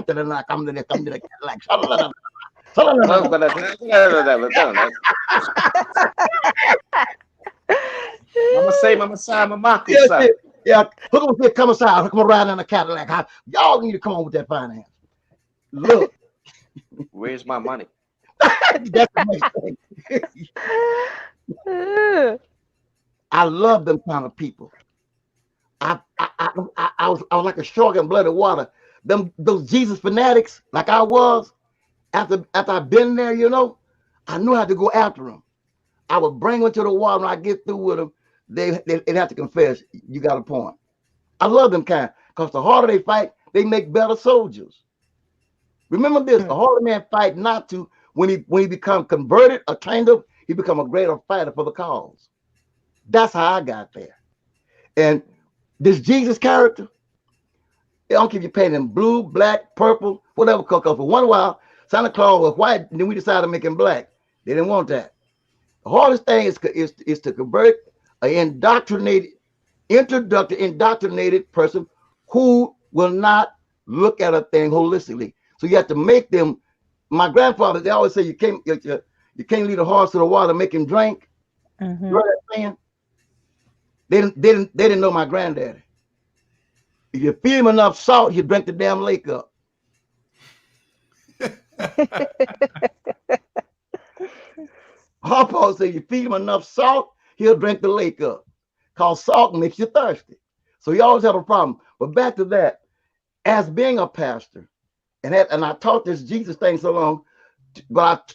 Mama say, Mama say, Mama Yeah, yeah. Hook on here, come aside. Hook around in a Cadillac. Y'all need to come on with that finance. Look, where's my money? that's the next thing. I love them kind of people. I was like a shark in bloody water. Those Jesus fanatics, like I was, after I've been there, I knew how to go after them. I would bring them to the wall. When I get through with them, they'd have to confess. You got a point. I love them kind, because the harder they fight, they make better soldiers. Remember this: the harder man fight not to, when he become converted or trained up, he become a greater fighter for the cause. That's how I got there. And this Jesus character, I don't care if you paint him blue, black, purple, whatever color. For one while, Santa Claus was white, and then we decided to make him black. They didn't want that. The hardest thing is to convert an indoctrinated person who will not look at a thing holistically. So you have to make them. My grandfather, they always say you can't lead a horse to the water, make him drink. Mm-hmm. You know what I'm saying? They didn't know my granddaddy. If you feed him enough salt, he'll drink the damn lake up. Papa said you feed him enough salt, he'll drink the lake up. Cause salt makes you thirsty. So you always have a problem. But back to that, as being a pastor, and I taught this Jesus thing so long, but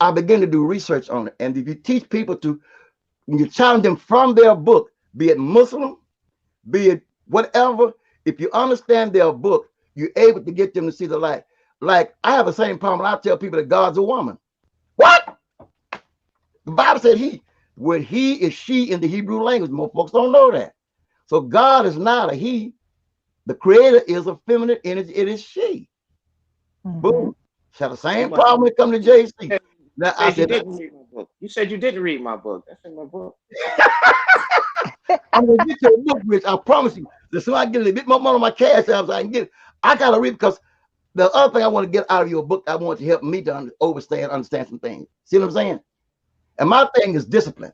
I began to do research on it. And if you teach people when you challenge them from their book, be it Muslim, be it whatever, if you understand their book, you're able to get them to see the light. Like, I have the same problem when I tell people that God's a woman. What? The Bible said he is she in the Hebrew language. Most folks don't know that. So God is not a he. The creator is a feminine energy. It is she. Mm-hmm. Boom. Have the same problem when it comes to JC. Now, you didn't read my book. You said you didn't read my book. That's in my book. I'm gonna get you a book, Rich. I promise you. So I get a little bit more money on my cash out, so I can get it. I gotta read, because the other thing I want to get out of your book, I want you to help me to understand some things. See what I'm saying? And my thing is discipline.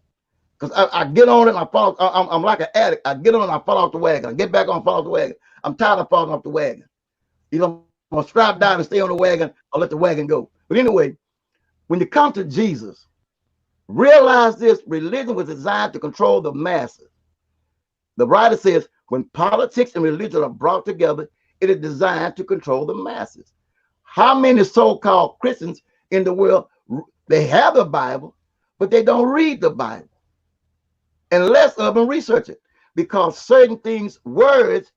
Because I get on it and I fall. I'm like an addict. I get on and I fall off the wagon. I get back on and fall off the wagon. I'm tired of falling off the wagon. I'm gonna strap down and stay on the wagon or let the wagon go. But anyway, when you come to Jesus, realize this: religion was designed to control the masses. The writer says, when politics and religion are brought together, it is designed to control the masses. How many so-called Christians in the world, they have the Bible, but they don't read the Bible? And less of them research it, because certain things, words,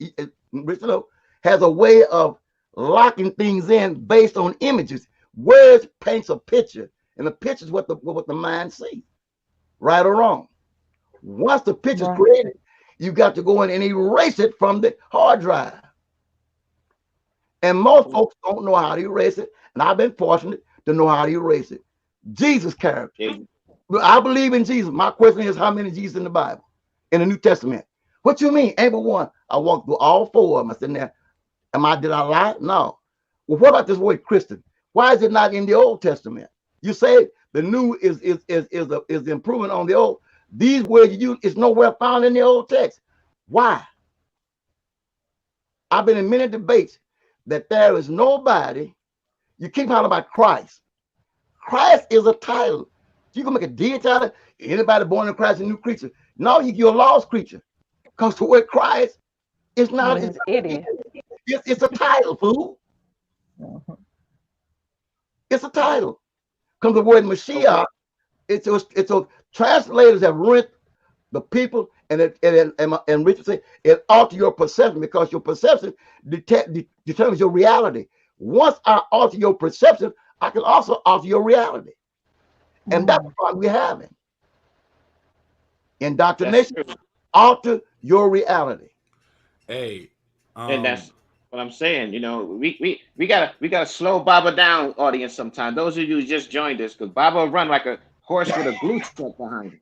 has a way of locking things in based on images. Words paints a picture, and the picture is what the mind sees, right or wrong. Once the picture is created, you got to go in and erase it from the hard drive. And most folks don't know how to erase it. And I've been fortunate to know how to erase it. Jesus' character. Yeah. But I believe in Jesus. My question is, how many Jesus in the Bible, in the New Testament? What you mean? Ain't but one. I walked through all four of them. I said, now, did I lie? No. Well, what about this word Christian? Why is it not in the Old Testament? You say the new is improvement on the old. These words you use is nowhere found in the old text. Why? I've been in many debates that there is nobody. You keep talking about Christ. Christ is a title. You can make a deity title. Anybody born in Christ is a new creature. No, you're a lost creature. Because the word Christ is not. It is. It's a title, fool. Mhm. It's a title. Comes the word Mashiach. Okay. It's a translators have ruined the people, and Richard said it alter your perception because your perception determines your reality. Once I alter your perception, I can also alter your reality, and that's the problem we're having. That's Indoctrination true. alter your reality. Hey, And that's what I'm saying. You know, we gotta slow Baba down, audience. Sometimes those of you who just joined us, because Baba will run like a horse with a glue truck behind him.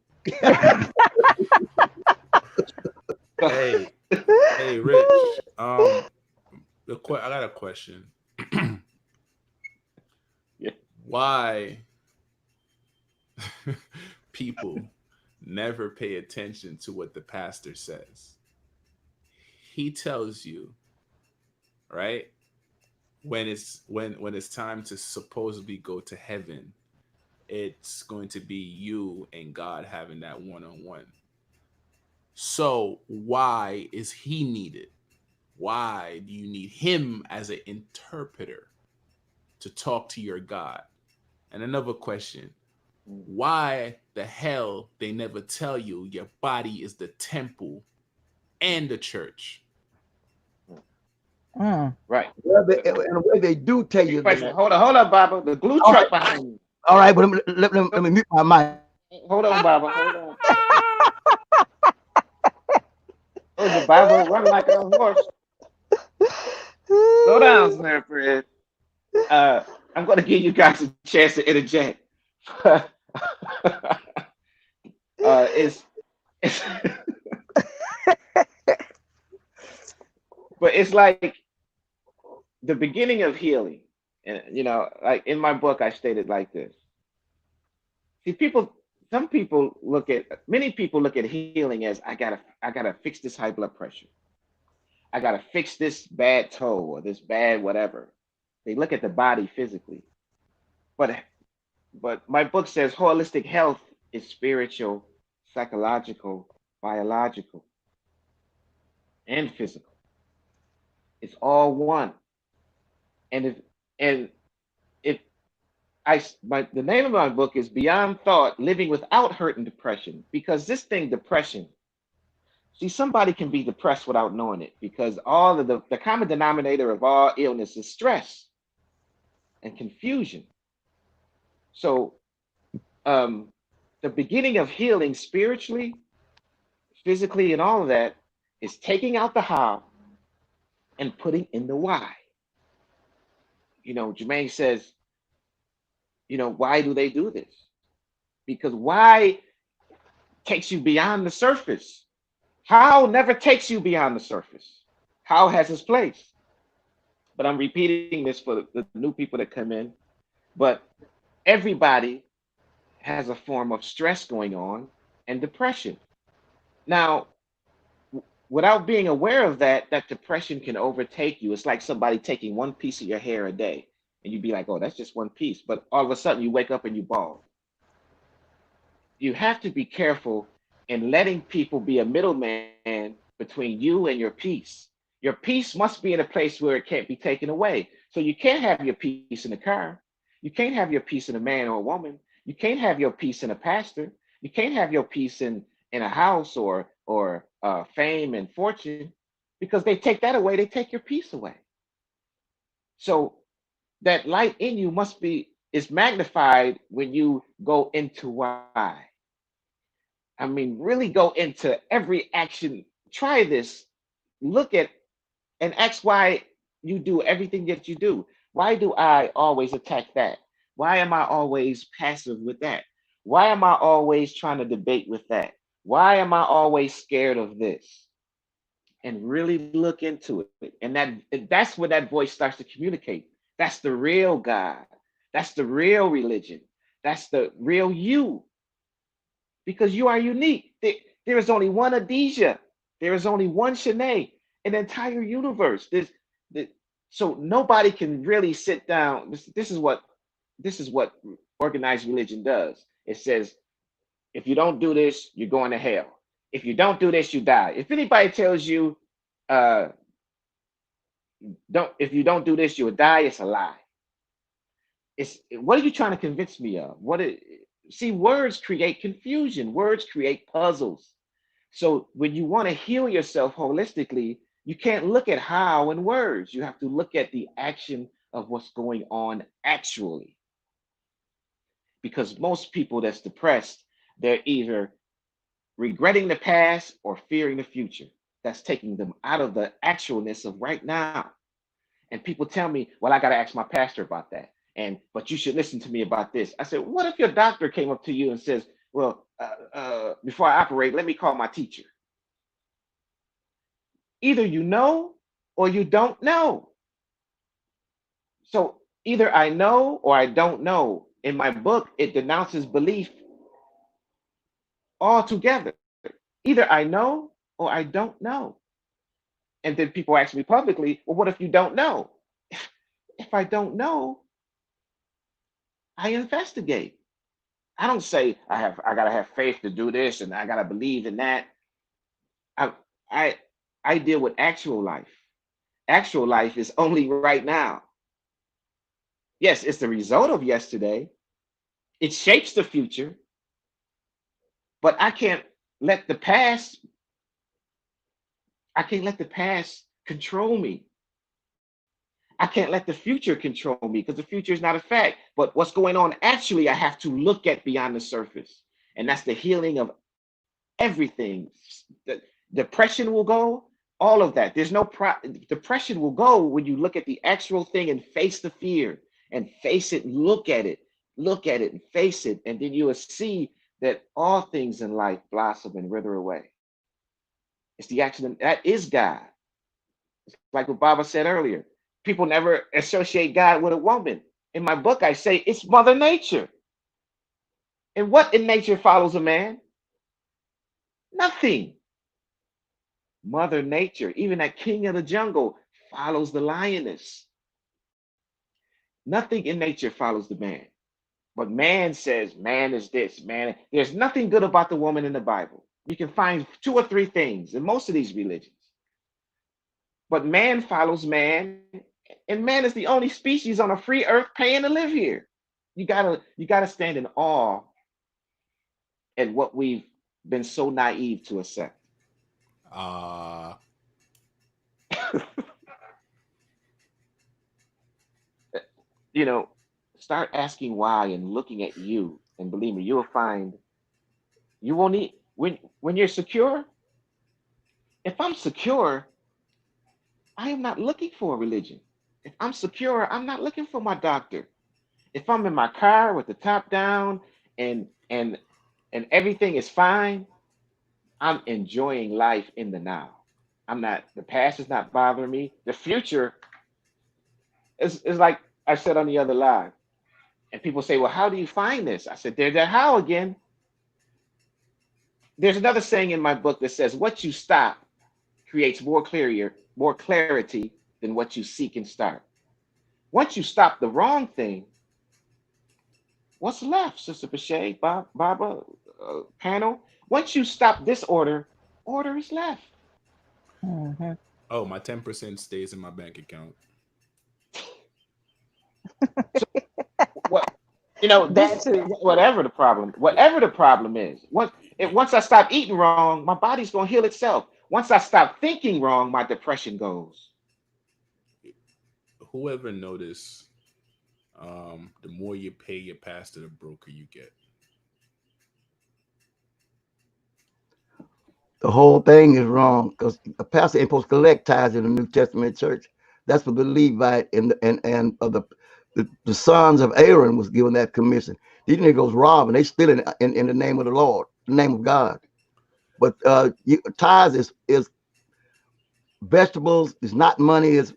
hey, hey, Rich. I got a question. Yeah. Why people never pay attention to what the pastor says? He tells you, right? When it's time to supposedly go to heaven, it's going to be you and God having that one-on-one. So why is he needed? Why do you need him as an interpreter to talk to your God? And another question, why the hell they never tell you your body is the temple and the church? Right. Well, in a way, they do tell Good you question. that. Hold on, Baba. The glue All right, truck behind you. all right, but let me mute my mic. Hold on, Baba. Hold on. Oh, the Baba run like a horse. Slow down, Sir Fred. I'm going to give you guys a chance to interject. It's but it's like the beginning of healing. And you know, like in my book, I stated like this. See, many people look at healing as I gotta fix this high blood pressure. I gotta fix this bad toe or this bad whatever. They look at the body physically. But my book says holistic health is spiritual, psychological, biological, and physical. It's all one. And and if the name of my book is Beyond Thought: Living Without Hurt and Depression, because this thing, depression. See, somebody can be depressed without knowing it, because all of the common denominator of all illness is stress and confusion. So, the beginning of healing spiritually, physically, and all of that is taking out the how and putting in the why. You know, Jermaine says, you know, why do they do this? Because why takes you beyond the surface. How never takes you beyond the surface. How has its place. But I'm repeating this for the new people that come in. But everybody has a form of stress going on and depression. Now, without being aware of that, that depression can overtake you. It's like somebody taking one piece of your hair a day, and you'd be like, oh, that's just one piece. But all of a sudden, you wake up and you bald. You have to be careful in letting people be a middleman between you and your peace. Your peace must be in a place where it can't be taken away. So you can't have your peace in a car. You can't have your peace in a man or a woman. You can't have your peace in a pastor. You can't have your peace in a house or fame and fortune, because they take that away. They take your peace away. So that light in you is magnified when you go into why. I mean, really go into every action. Try this. Look at and ask why you do everything that you do. Why do I always attack that? Why am I always passive with that? Why am I always trying to debate with that? Why am I always scared of this? And really look into it. And that's where that voice starts to communicate. That's the real God. That's the real religion. That's the real you. Because you are unique. There is only one Adijah. There is only one Shanae in the entire universe. So nobody can really sit down. This is what organized religion does. It says, if you don't do this, you're going to hell. If you don't do this, you die. If anybody tells you, uh, don't if you don't do this, you will die, it's a lie. It's what are you trying to convince me of? See, words create confusion, words create puzzles. So when you want to heal yourself holistically, you can't look at how and words. You have to look at the action of what's going on actually. Because most people that's depressed, they're either regretting the past or fearing the future. That's taking them out of the actualness of right now. And people tell me, well, I got to ask my pastor about that. But you should listen to me about this. I said, what if your doctor came up to you and says, well, before I operate, let me call my teacher. Either you know or you don't know. So either I know or I don't know. In my book, it denounces belief altogether. Either I know or I don't know. And then people ask me publicly, well, what if you don't know? If I don't know, I investigate. I don't say I gotta have faith to do this and I gotta believe in that. I I I deal with actual life. Actual life is only right now. Yes, it's the result of yesterday. It shapes the future, but let the past, I can't let the past control me. I can't let the future control me because the future is not a fact. But what's going on actually, I have to look at beyond the surface. And that's the healing of everything. The depression will go, all of that. Depression will go when you look at the actual thing and face the fear and face it, and look at it and face it. And then you will see that all things in life blossom and wither away. It's the action that is God. It's like what Baba said earlier. People never associate God with a woman. In my book, I say it's Mother Nature. And what in nature follows a man? Nothing. Mother Nature, even that king of the jungle, follows the lioness. Nothing in nature follows the man. But man says man is this, man. There's nothing good about the woman in the Bible. You can find 2 or 3 things in most of these religions. But man follows man, and man is the only species on a free earth paying to live here. You gotta stand in awe at what we've been so naive to accept. Start asking why and looking at you, and believe me, you will find you won't need when you're secure. If I'm secure, I am not looking for a religion. If I'm secure, I'm not looking for my doctor. If I'm in my car with the top down and and and everything is fine, I'm enjoying life in the now. The past is not bothering me. The future is like I said on the other live. And people say, well, how do you find this? I said, there's that how again. There's another saying in my book that says, what you stop creates more clarity than what you seek and start. Once you stop the wrong thing, what's left, Sister Pache, Baba, panel? Once you stop this order is left. Mhm. Oh, my 10% stays in my bank account. What That too. whatever the problem is, once I stop eating wrong, my body's gonna heal itself. Once I stop thinking wrong, my depression goes. Whoever noticed, the more you pay your pastor, the broker you get. The whole thing is wrong because a pastor ain't supposed to collect tithes in the New Testament church. That's for the Levite and of the the sons of Aaron was given that commission. These niggas robbing, they stealing in the name of the Lord, the name of God. But tithes is vegetables, it's not money, it's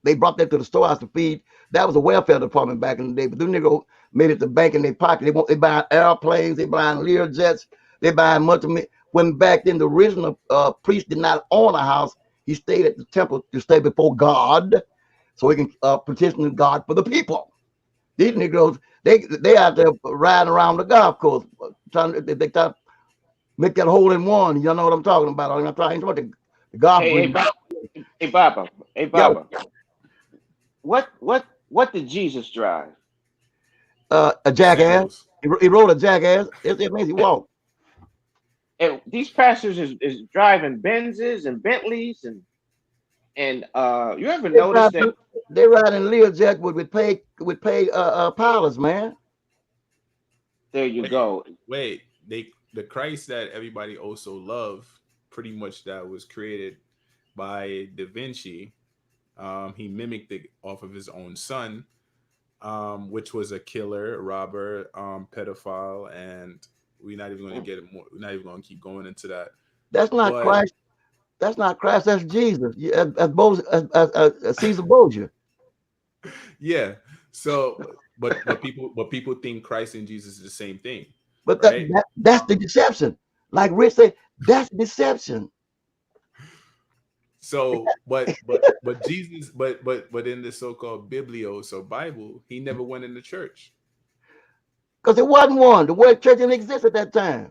they brought that to the storehouse to feed. That was a welfare department back in the day. But them niggas made it the bank in their pocket. They buying airplanes, they buying Lear jets, they buying multi. When back then the original priest did not own a house, he stayed at the temple to stay before God, so he can petition God for the people. These niggas, they out there riding around the golf course, trying to make that hole in one. You know what I'm talking about? I'm trying to talk the golf Hey, green. hey, Baba. Hey, Yo, Baba. What did Jesus drive? a jackass. Sandals. He rode a jackass. It means he walked. And these pastors is driving Benzes and Bentleys and you ever They notice ride, that? they ride in Learjet with paid pilots, man. There you Wait, go. wait. The Christ that everybody also loved, pretty much that was created by Da Vinci. He mimicked it off of his own son, which was a killer, robber, pedophile, and we're not even going to get it more. We're not even going to keep going into that. That's not But Christ. That's not Christ. That's Jesus. As Caesar Borgia. yeah, so but people think Christ and Jesus is the same thing, But right? that's the deception. Like Rich said, that's deception. So, but Jesus, but in the so-called Biblios or Bible, he never went in the church. Because it wasn't one. The word church didn't exist at that time.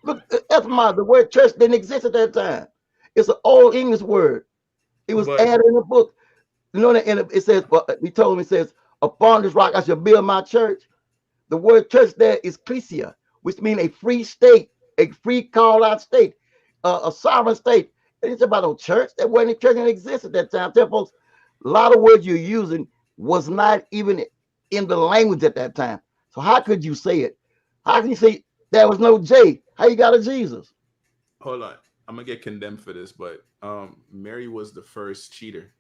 Look, the word church didn't exist at that time. It's an old English word. It was But added in the book. You know, and it says, he told me, it says, upon this rock I shall build my church. The word church there is ecclesia, which means a free state, a free call out state, a sovereign state. And it's about a church. That wasn't a church that existed at that time. Tell folks, a lot of words you're using was not even in the language at that time. So how could you say it? How can you say there was no J? How you got a Jesus? hold on, I'm gonna get condemned for this, but Mary was the first cheater.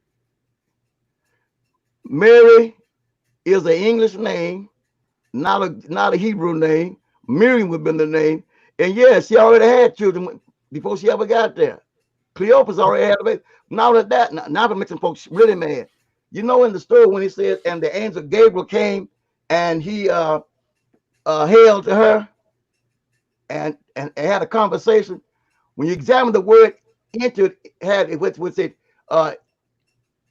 Mary is an English name, not a Hebrew name. Miriam would have been the name. And yeah, she already had children before she ever got there. Cleopas already had a baby. Now that makes some folks really mad. You know, in the story when he said, and the angel Gabriel came and he hailed to her and had a conversation. When you examine the word entered, had which it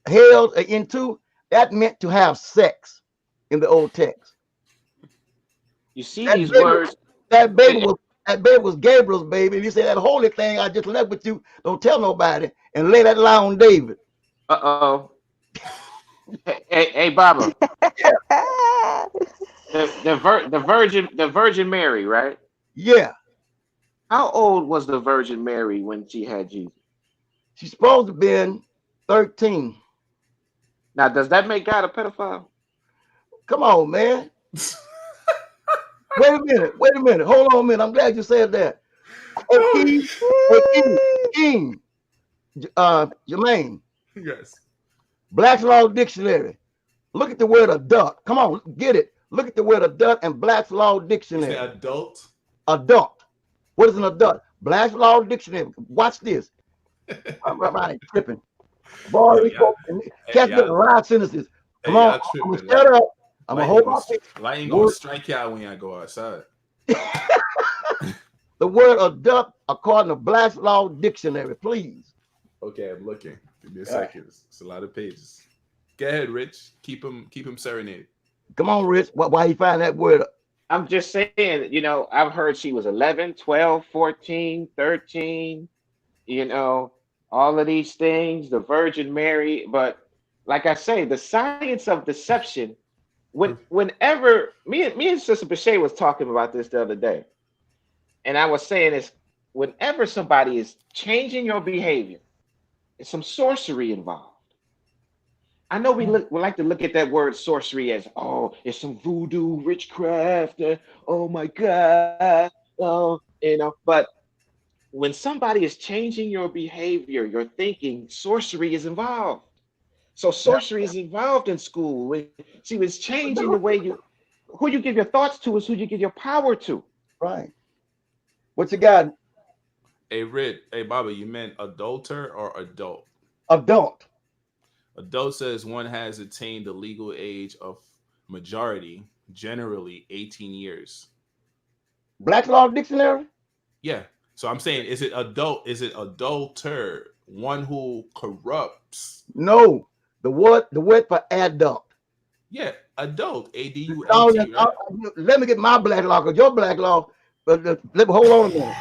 hailed into, that meant to have sex in the old text. You see That these baby, words. that baby was that baby was Gabriel's baby. And he said, that holy thing I just left with you, don't tell nobody, and lay that lie on David. Uh-oh. Hey, Baba. The Virgin Mary, right? Yeah, How old was the Virgin Mary when she had Jesus? she's supposed to have been 13. Now, does that make God a pedophile? Come on, man. Wait a minute. Hold on a minute. I'm glad you said that. Hey, King, Jermaine, Yes. Black's Law Dictionary. Look at the word adult. Come on, get it. Look at the word adult and Black's Law You say Dictionary. adult. Adult. What is an adult? Black's Law Dictionary. Watch this. I'm tripping. Boy, Yo, these y'all, folks hey, catch y'all, the right sentences. Come hey, on, y'all I'm gonna tripping. shut up. I'm gonna Light hold ain't my gonna, peace. light ain't gonna Word, strike y'all when y'all go outside. the word adult according to Black's Law Dictionary, please. Okay, I'm looking. Give me a All right. second. It's a lot of pages. Go ahead, Rich. Keep him serenaded. Come on, Rich. Why you find that word? I'm just saying, I've heard she was 11, 12, 14, 13, you know, all of these things, the Virgin Mary. But like I say, the science of deception, whenever me and Sister Bechet was talking about this the other day, and I was saying is whenever somebody is changing your behavior, there's some sorcery involved. I know we like to look at that word sorcery as, oh, it's some voodoo witchcraft. Oh my God. Oh, but when somebody is changing your behavior, your thinking, sorcery is involved. So Yeah, sorcery is involved in school. See, it's changing the way who you give your thoughts to is who you give your power to. right. What you got? Hey, Rit, hey, Baba, you meant adulter or adult? Adult. Adult says one has attained the legal age of majority, generally 18 years. Black Law Dictionary? Yeah. So I'm saying, is it adult? Is it adulter? One who corrupts? No. The word for adult. Yeah, adult. No, ADULT, right? let me get my Black Law, because your Black Law, let me hold on a minute.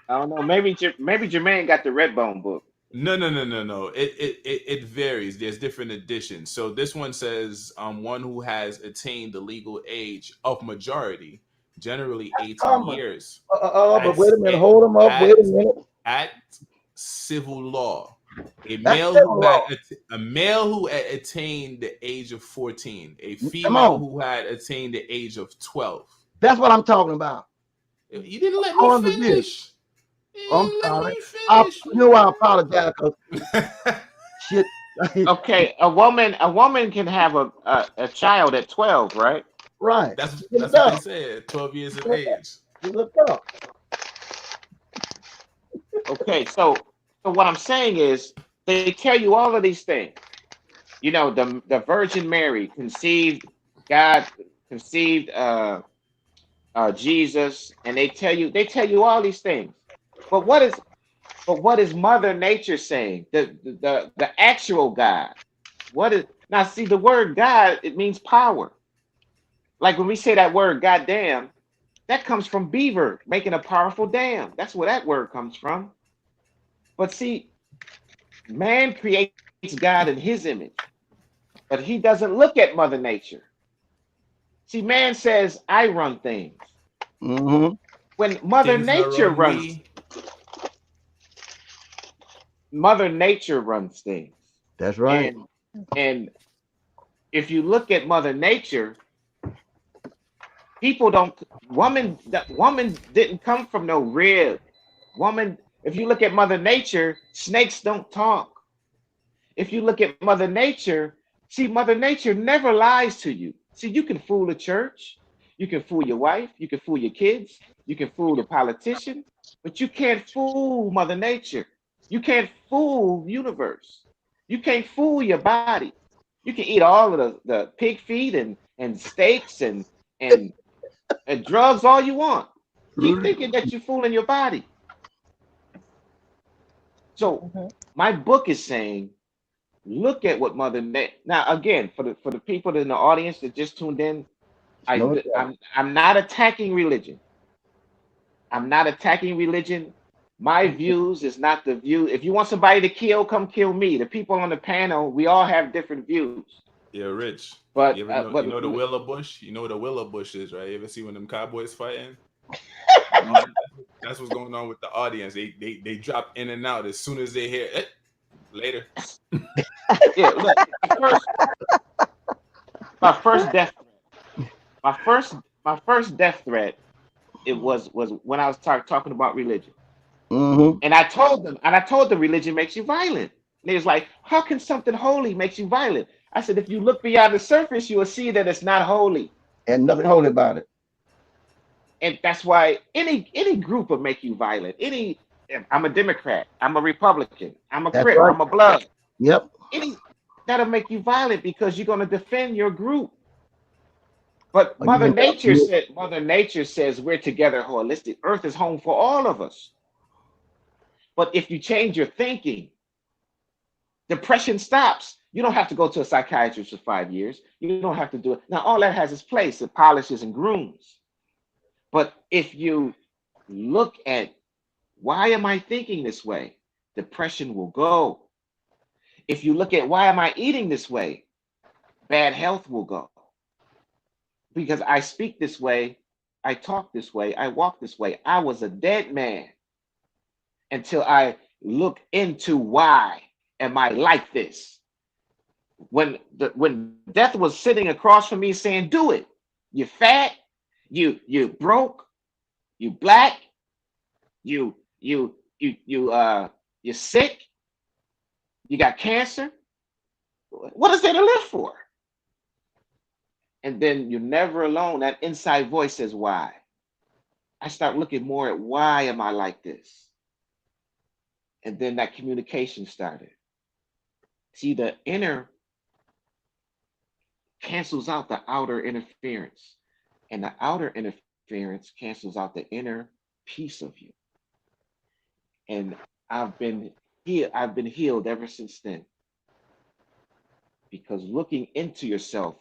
I don't know. Maybe Jermaine got the Redbone book. No. It varies. There's different editions. So this one says one who has attained the legal age of majority, generally 18 Common. years. But wait a minute. At, Hold them up. at, Wait a minute. at civil law. A That's male civil who law. had attained the age of 14. A Come female on. who had attained the age of 12. That's what I'm talking about. You didn't let How me old is this? finish. I'm You sorry. didn't You know I apologize, because let me finish. shit. Okay, a woman can have a child at 12, right? Right. That's You that's look what they up. said. 12 years of age. You look up. Okay, so what I'm saying is they tell you all of these things. You know, the Virgin Mary God conceived Jesus, and they tell you all these things. But what is Mother Nature saying? The actual God. What is now? See, the word God, it means power. Like when we say that word goddamn, that comes from beaver making a powerful dam. That's where that word comes from. But see, man creates God in his image, but he doesn't look at Mother Nature. See, man says, I run things. Mm-hmm. When Mother Things not Nature run runs, me. Mother Nature runs things. That's right. And if you look at Mother Nature, people don't that woman didn't come from no rib. Woman, if you look at Mother Nature, snakes don't talk. If you look at Mother Nature, see, Mother Nature never lies to you. See, you can fool the church, you can fool your wife, you can fool your kids, you can fool the politician, but you can't fool Mother Nature. You can't fool the universe. You can't fool your body. You can eat all of the pig feet and steaks and and drugs all you want. Keep thinking that you're fooling your body. So Mhm. my book is saying, look at what Now again, for the people in the audience that just tuned in, No, I'm not attacking religion. I'm not attacking religion. My views is not the view. If you want somebody to kill, come kill me. The people on the panel, we all have different views. Yeah, Rich. But You ever know? You know the willow bush. You know what a willow bush is, right? You ever see when them cowboys fighting? That's what's going on with the audience. They drop in and out as soon as they hear it. Later. yeah, look, my first death, my first my first death threat, it was when I was talking about religion. Mm-hmm. And I told them religion makes you violent. And they was like, how can something holy makes you violent? I said, if you look beyond the surface, you will see that it's not holy. And nothing holy about it. And that's why any group will make you violent. I'm a Democrat, I'm a Republican, I'm a That's Crip, right. I'm a Blood. Yep. Any That'll make you violent because you're going to defend your group. But Again, Mother Nature says we're together holistic. Earth is home for all of us. But if you change your thinking, depression stops. You don't have to go to a psychiatrist for 5 years. You don't have to do it. Now, all that has its place. It polishes and grooms. But if you look at why am I thinking this way, depression will go. If you look at why am I eating this way, bad health will go. Because I speak this way, I talk this way, I walk this way. I was a dead man until I look into why am I like this. When death was sitting across from me saying, "Do it. You're fat. You broke. You black. You you you you you're sick. You got cancer. What is there to live for? And then you're never alone. That inside voice says, why? I start looking more at why am I like this? And then that communication started. See, the inner cancels out the outer interference, and the outer interference cancels out the inner piece of you. And I've been healed ever since then, because looking into yourself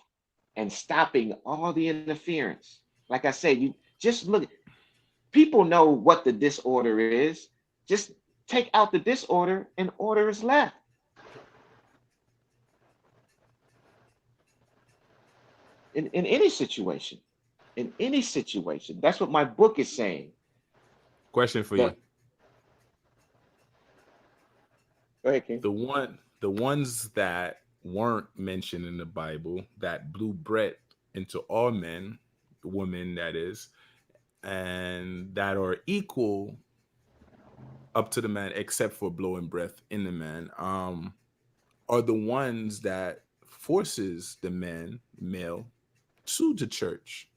and stopping all the interference. Like I said, you just look. People know what the disorder is. Just take out the disorder, and order is left. In any situation, in any situation. That's what my book is saying. Question for The, you. go ahead, King. The ones that weren't mentioned in the Bible that blew breath into all men, women that is, and that are equal up to the man except for blowing breath in the man, are the ones that forces the man, male, to the church.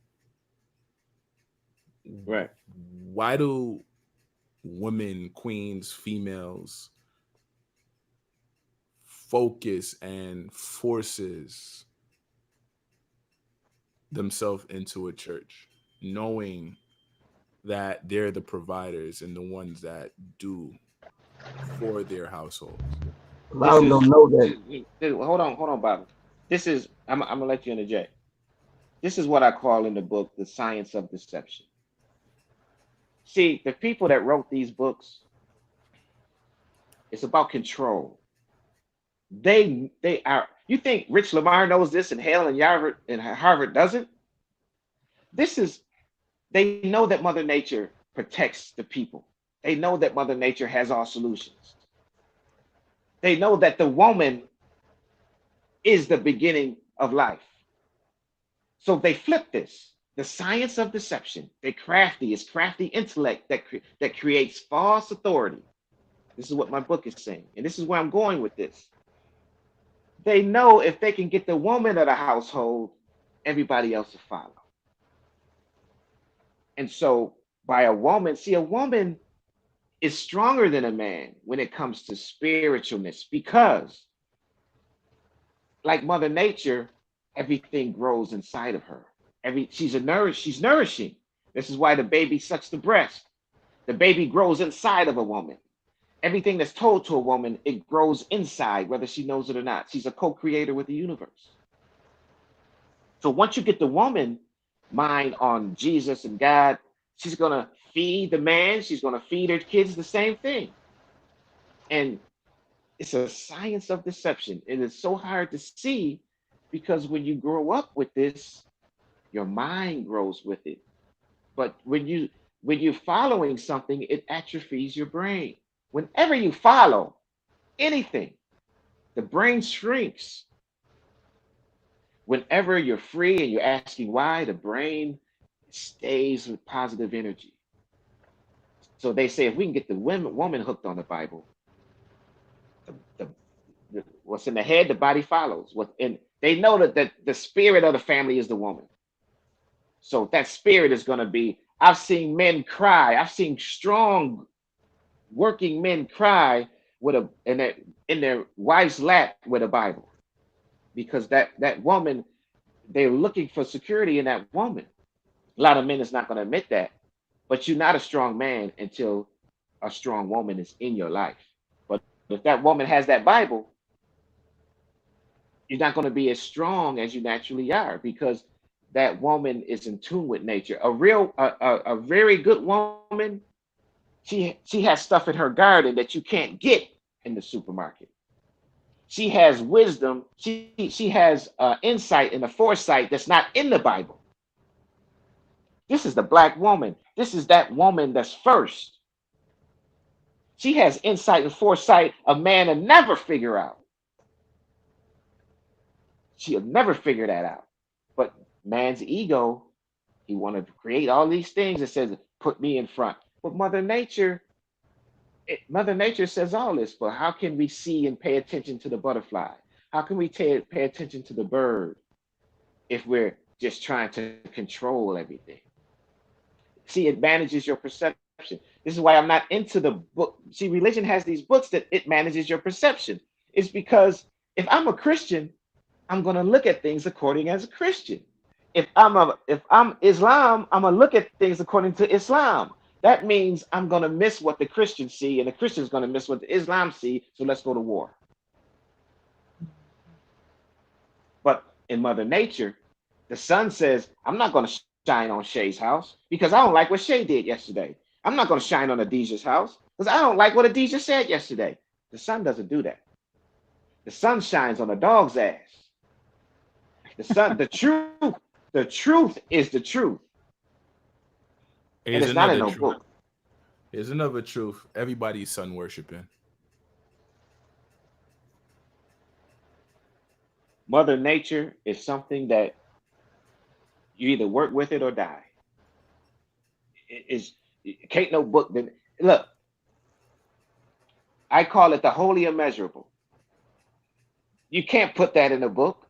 Right. Why do women, queens, females focus and forces themselves into a church, knowing that they're the providers and the ones that do for their households? A lot of them don't know that. Hold on, Bobby. This is I'm gonna let you interject. This is what I call in the book the science of deception. See, the people that wrote these books, it's about control. They are. You think Rich Lamar knows this, and Hale and Harvard doesn't? This is. They know that Mother Nature protects the people. They know that Mother Nature has all solutions. They know that the woman is the beginning of life. So they flip this. The science of deception. It's crafty intellect that creates false authority. This is what my book is saying. And this is where I'm going with this. They know if they can get the woman of the household, everybody else will follow. And so by a woman, see, a woman is stronger than a man when it comes to spiritualness, because like Mother Nature, everything grows inside of her. She's nourishing. This is why the baby sucks the breast. The baby grows inside of a woman. Everything that's told to a woman, it grows inside, whether she knows it or not. She's a co-creator with the universe. So once you get the woman mind on Jesus and God, she's going to feed the man. She's going to feed her kids the same thing. And it's a science of deception. It is so hard to see, because when you grow up with this, your mind grows with it. But when you're following something, it atrophies your brain. Whenever you follow anything, the brain shrinks. Whenever you're free and you're asking why, the brain stays with positive energy. So they say if we can get the woman hooked on the Bible, what's in the head, the body follows. They know that the spirit of the family is the woman. So that spirit is going to be. I've seen men cry. I've seen strong working men cry in their wife's lap with a Bible, because that woman, they're looking for security in that woman. A lot of men is not going to admit that, but you're not a strong man until a strong woman is in your life. But if that woman has that Bible, you're not going to be as strong as you naturally are, because that woman is in tune with nature. A very good woman, she has stuff in her garden that you can't get in the supermarket. She has wisdom. She has insight and a foresight that's not in the Bible. This is the Black woman. This is that woman that's first. She has insight and foresight a man will never figure out. She'll never figure that out. But man's ego, he want to create all these things that says, put me in front. But Mother Nature, Mother Nature says all this, but how can we see and pay attention to the butterfly? How can we pay attention to the bird if we're just trying to control everything? See, it manages your perception. This is why I'm not into the book. See, religion has these books that it manages your perception. It's because if I'm a Christian, I'm going to look at things according as a Christian. If I'm Islam, I'm gonna look at things according to Islam. That means I'm gonna miss what the Christians see, and the Christians gonna miss what the Islam see. So let's go to war. But in Mother Nature, the sun says, I'm not gonna shine on Shay's house because I don't like what Shay did yesterday. I'm not gonna shine on Adisha's house because I don't like what Adisha said yesterday. The sun doesn't do that. The sun shines on a dog's ass. The sun, the truth is the truth. And it's not in no book. Here's another truth. Everybody's sun worshiping. Mother Nature is something that you either work with it or die. It can't no book. Look, I call it the holy immeasurable. You can't put that in a book.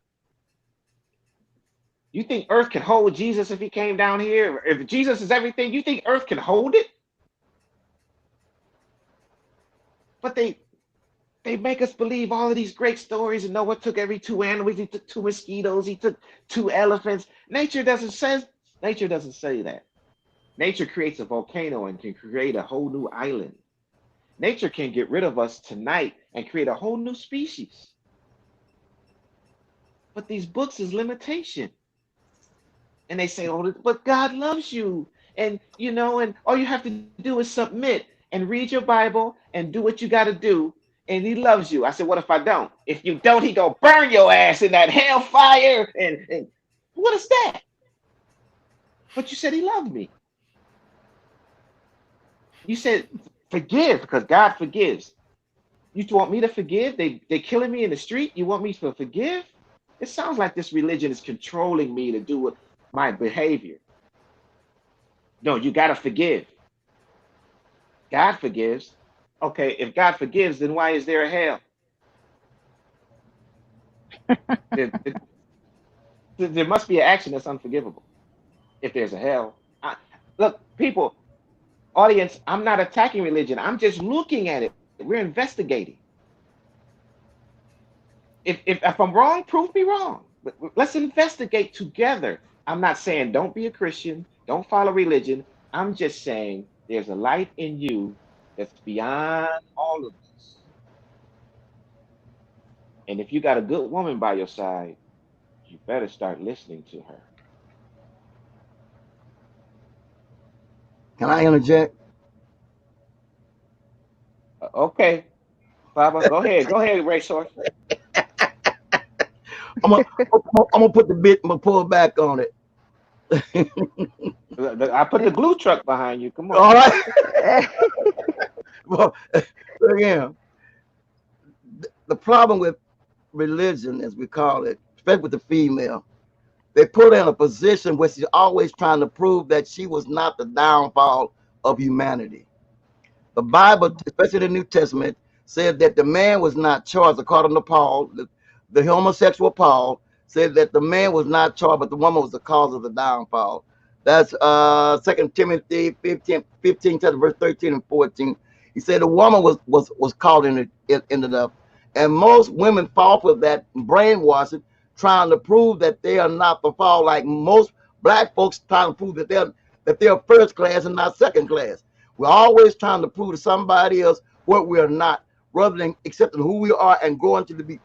You think Earth can hold Jesus if he came down here? If Jesus is everything, you think Earth can hold it? But they make us believe all of these great stories, and Noah took every 2 animals, he took 2 mosquitoes, he took 2 elephants. Nature doesn't say that. Nature creates a volcano and can create a whole new island. Nature can get rid of us tonight and create a whole new species. But these books is limitation. And they say, oh, but God loves you. And, and all you have to do is submit and read your Bible and do what you got to do. And he loves you. I said, what if I don't? If you don't, he gonna burn your ass in that hellfire. And what is that? But you said he loved me. You said forgive because God forgives. You want me to forgive? They killing me in the street. You want me to forgive? It sounds like this religion is controlling me to do what my behavior. No, you got to forgive. God forgives. Okay, if God forgives, then why is there a hell? There must be an action that's unforgivable if there's a hell. Look, people, audience, I'm not attacking religion. I'm just looking at it. We're investigating. If I'm wrong, prove me wrong. But let's investigate together. I'm not saying don't be a Christian, don't follow religion. I'm just saying there's a light in you that's beyond all of this. And if you got a good woman by your side, you better start listening to her. Can I interject? Okay, Baba, go ahead, Racehorse. I'm gonna put the bit. I'm gonna pull back on it. I put the glue truck behind you. Come on. All right. Well, again, the problem with religion, as we call it, especially with the female, they put her in a position where she's always trying to prove that she was not the downfall of humanity. The Bible, especially the New Testament, said that the man was not charged, according to Paul, the homosexual Paul said that the man was not charged, but the woman was the cause of the downfall. That's 2 Timothy 15 chapter verse 13 and 14. He said the woman was caught in it, ended up. And most women fall for that brainwashing, trying to prove that they are not the fall, like most black folks trying to prove that they're first class and not second class. We're always trying to prove to somebody else what we are not, rather than accepting who we are and growing to the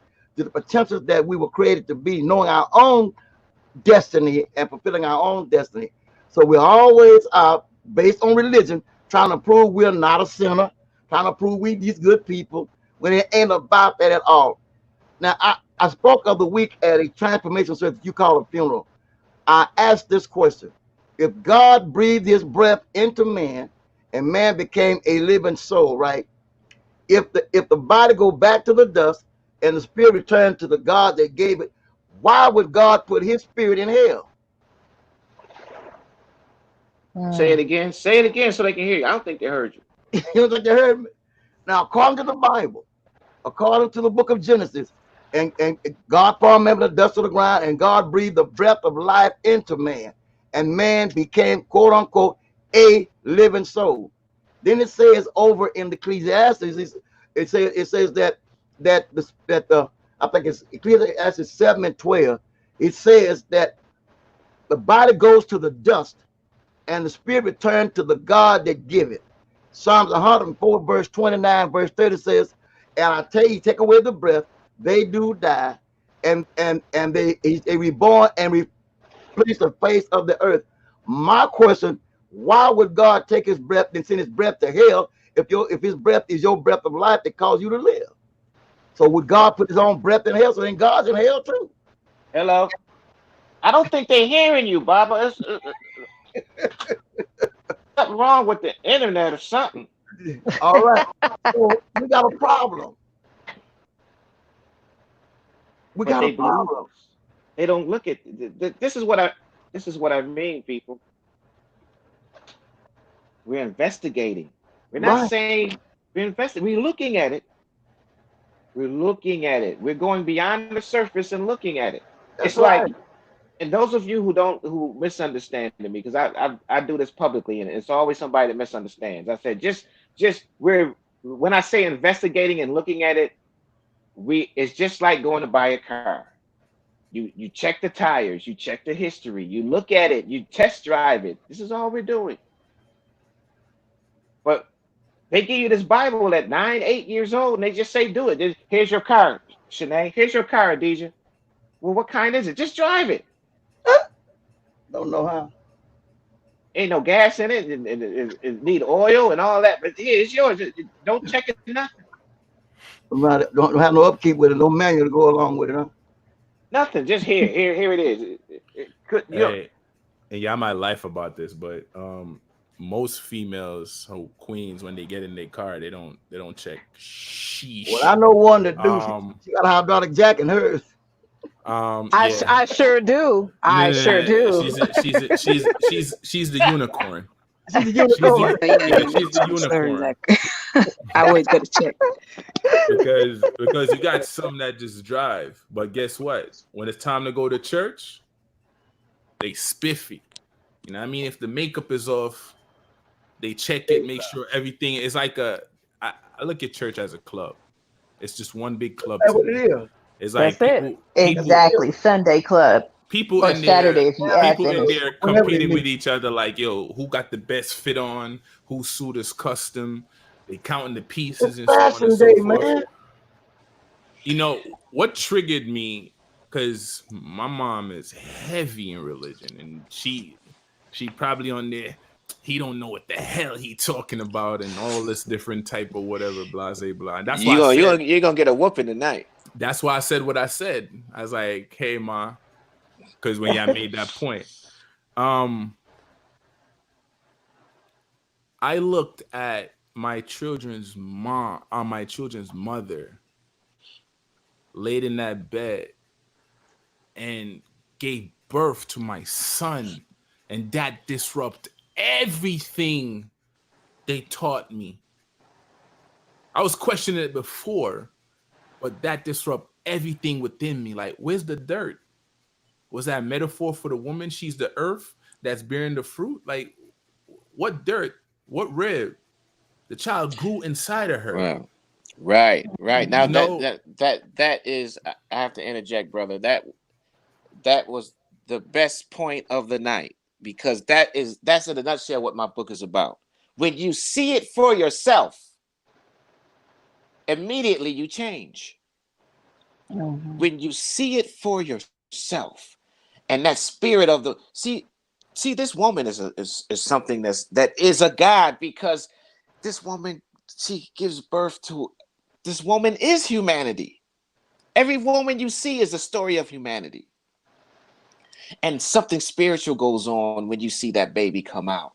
potentials that we were created to be, knowing our own destiny and fulfilling our own destiny. So we're always based on religion, trying to prove we're not a sinner, trying to prove we these good people, when it ain't about that at all. Now, I spoke of the week at a transformation service you call a funeral. I asked this question: if God breathed his breath into man and man became a living soul, right? If the body go back to the dust and the spirit returned to the God that gave it, why would God put his spirit in hell? Say it again so they can hear you. I don't think they heard you. You don't think they heard me? Now, according to the Bible, according to the book of Genesis, and God formed man from the dust of the ground, and God breathed the breath of life into man, and man became, quote unquote, a living soul. Then it says over in the Ecclesiastes, it says that I think it's Ecclesiastes 7:12. It says that the body goes to the dust, and the spirit returns to the God that give it. Psalms 104, verse 29, verse 30 says, and I tell you, take away the breath, they do die, and they reborn and replace the face of the earth. My question, why would God take his breath and send his breath to hell if his breath is your breath of life that calls you to live? So would God put his own breath in hell? So then God's in hell too. Hello. I don't think they're hearing you, Baba. Something wrong with the internet or something. All right. So we got a problem. We But got they a believe problem. us. They don't look at this is what I mean, people. We're investigating. We're not Right. saying we're investigating. We're looking at it. We're looking at it. We're going beyond the surface and looking at it. It's That's like, right. and those of you who misunderstand me, because I do this publicly, and it's always somebody that misunderstands. I said just we're when I say investigating and looking at it, it's just like going to buy a car. You check the tires, you check the history, you look at it, you test drive it. This is all we're doing. But they give you this Bible at 9, 8 years old, and they just say, do it. Here's your car, Shanae. Here's your car, Adija. Well, what kind is it? Just drive it. Don't know how. Ain't no gas in it, and it need oil and all that. But here, it's yours. Don't check it, nothing. Don't have no upkeep with it, no manual to go along with it, huh? Nothing. Just here it is. Hey, and y'all might laugh about this, but most females, queens, when they get in their car, they don't check. Sheesh. Well, I know one that do. She got a hydraulic jack in hers. Yeah. I sure do. I sure do. She's the unicorn. She's a unicorn. She's the unicorn. I always got to check. Because you got some that just drive, but guess what? When it's time to go to church, they spiffy. You know what I mean? If the makeup is off, they check it, make sure everything is like I look at church as a club. It's just one big club. That's what it is. It's like That's people, Exactly. Sunday club. people Or in there, Saturday if you add people in finish. there competing with each other, like, yo, who got the best fit on, whose suit is custom. They counting the pieces and so on and Fashion so day, forth. man. You know what triggered me? Because my mom is heavy in religion, and she probably on there. He don't know what the hell he talking about, and all this different type of whatever, blase blah. That's why you're gonna get a whooping tonight. That's why I said what I said. I was like, "Hey, ma," because when y'all made that point, I looked at my children's mother, laid in that bed, and gave birth to my son, and that disrupted everything they taught me. I was questioning it before, but that disrupt everything within me. Like, where's the dirt? Was that a metaphor for the woman? She's the earth that's bearing the fruit. Like, what dirt? What rib? The child grew inside of her. Wow. Right. Now You know, that is. I have to interject, brother. That was the best point of the night, because that's in a nutshell what my book is about. When you see it for yourself, immediately you change. Mm-hmm. When you see it for yourself, and that spirit of the see this woman is something that is a God, because this woman, she gives birth to, this woman is humanity. Every woman you see is a story of humanity. And something spiritual goes on when you see that baby come out,